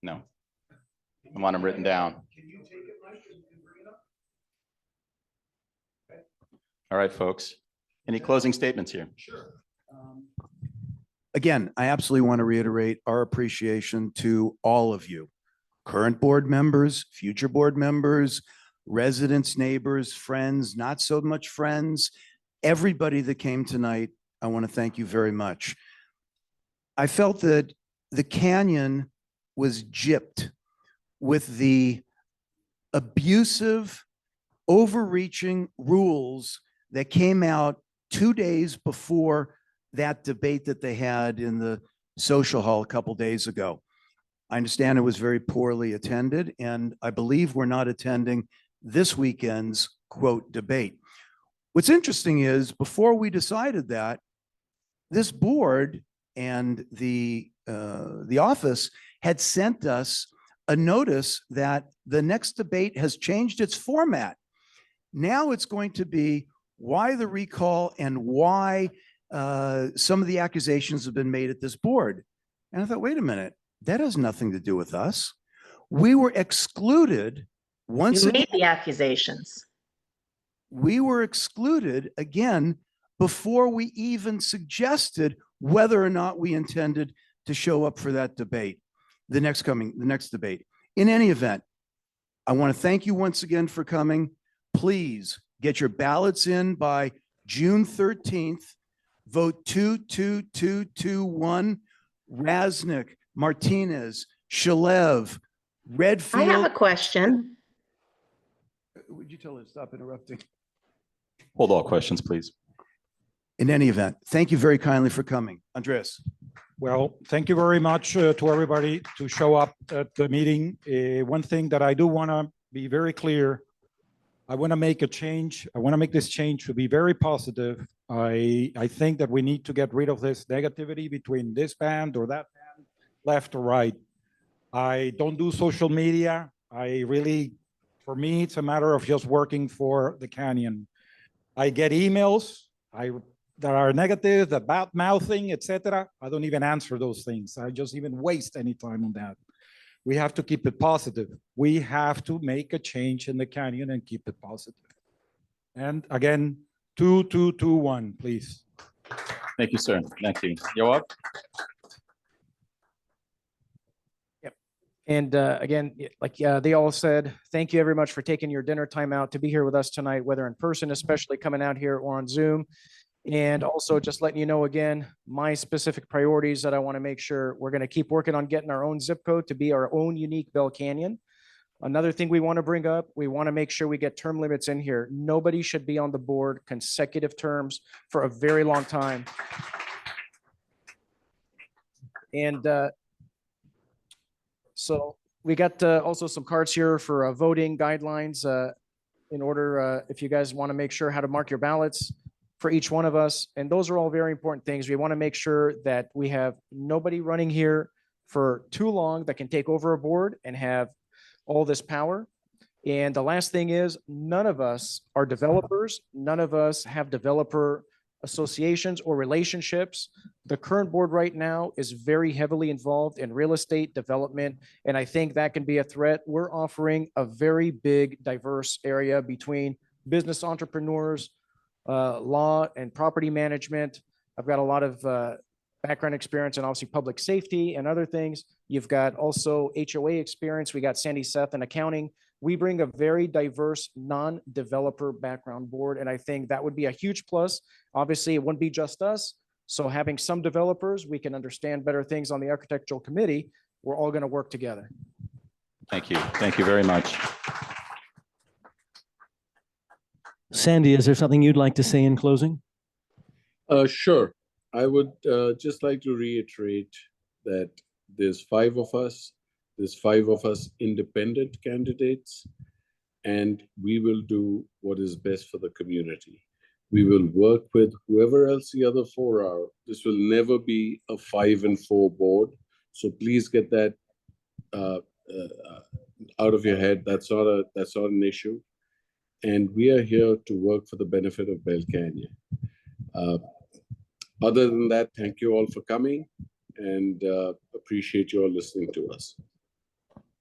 No. I want them written down.
Can you take it, Mike, and bring it up?
All right, folks. Any closing statements here?
Sure. Again, I absolutely want to reiterate our appreciation to all of you, current board members, future board members, residents, neighbors, friends, not so much friends, everybody that came tonight. I want to thank you very much. I felt that the canyon was gypped with the abusive, overreaching rules that came out 2 days before that debate that they had in the social hall a couple days ago. I understand it was very poorly attended, and I believe we're not attending this weekend's quote debate. What's interesting is before we decided that, this board and the office had sent us a notice that the next debate has changed its format. Now it's going to be why the recall and why some of the accusations have been made at this board. And I thought, wait a minute, that has nothing to do with us. We were excluded once
You made
again.
the accusations.
We were excluded again before we even suggested whether or not we intended to show up for that debate, the next debate. In any event, I want to thank you once again for coming. Please get your ballots in by June 13th. Vote 22221, Raznick, Martinez, Shalev, Redfield.
I have a question.
Would you tell her to stop interrupting?
Hold all questions, please.
In any event, thank you very kindly for coming. Andres.
Well, thank you very much to everybody to show up at the meeting. One thing that I do want to be very clear, I want to make a change. I want to make this change to be very positive. I think that we need to get rid of this negativity between this band or that band, left or right. I don't do social media. For me, it's a matter of just working for the Canyon. I get emails that are negative, that bad mouthing, etc. I don't even answer those things. I just even waste any time on that. We have to keep it positive. We have to make a change in the Canyon and keep it positive. And again, 2221, please.
Thank you, sir. Thank you. Yoav?
And again, like they all said, thank you very much for taking your dinner time out to be here with us tonight, whether in person, especially coming out here or on Zoom. And also just letting you know again, my specific priorities that I want to make sure we're going to keep working on getting our own zip code to be our own unique Bell Canyon. Another thing we want to bring up, we want to make sure we get term limits in here. Nobody should be on the board consecutive terms for a very long time. And so we got also some cards here for voting guidelines in order, if you guys want to make sure how to mark your ballots for each one of us. And those are all very important things. We want to make sure that we have nobody running here for too long that can take over a board and have all this power. And the last thing is, none of us are developers. None of us have developer associations or relationships. The current board right now is very heavily involved in real estate development, and I think that can be a threat. We're offering a very big, diverse area between business entrepreneurs, law and property management. I've got a lot of background experience in obviously public safety and other things. You've got also HOA experience. We got Sandy Seth in accounting. We bring a very diverse non-developer background board, and I think that would be a huge plus. Obviously, it wouldn't be just us. So having some developers, we can understand better things on the architectural committee. We're all going to work together.
Thank you. Thank you very much.
Sandy, is there something you'd like to say in closing?
Sure. I would just like to reiterate that there's 5 of us. There's 5 of us independent candidates, and we will do what is best for the community. We will work with whoever else the other 4 are. This will never be a 5 and 4 board. So please get that out of your head. That's not an issue. And we are here to work for the benefit of Bell Canyon. Other than that, thank you all for coming, and appreciate you all listening to us.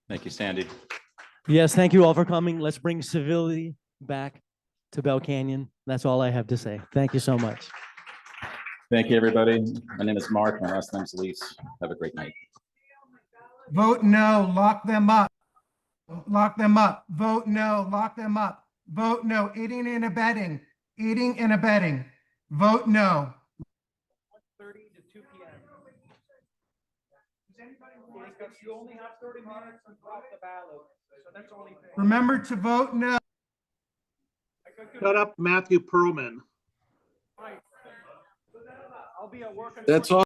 Thank you, Sandy.
Yes, thank you all for coming. Let's bring civility back to Bell Canyon. That's all I have to say. Thank you so much.
Thank you, everybody. My name is Mark. My last name's Elise. Have a great night.
Vote no, lock them up. Lock them up. Vote no, lock them up. Vote no, aiding and abetting, aiding and abetting. Vote no.
30 to 2 p.m. Because you only have 30 minutes to drop the ballot, so that's only.
Remember to vote no.
Shut up, Matthew Perlman.
I'll be at work.
That's all.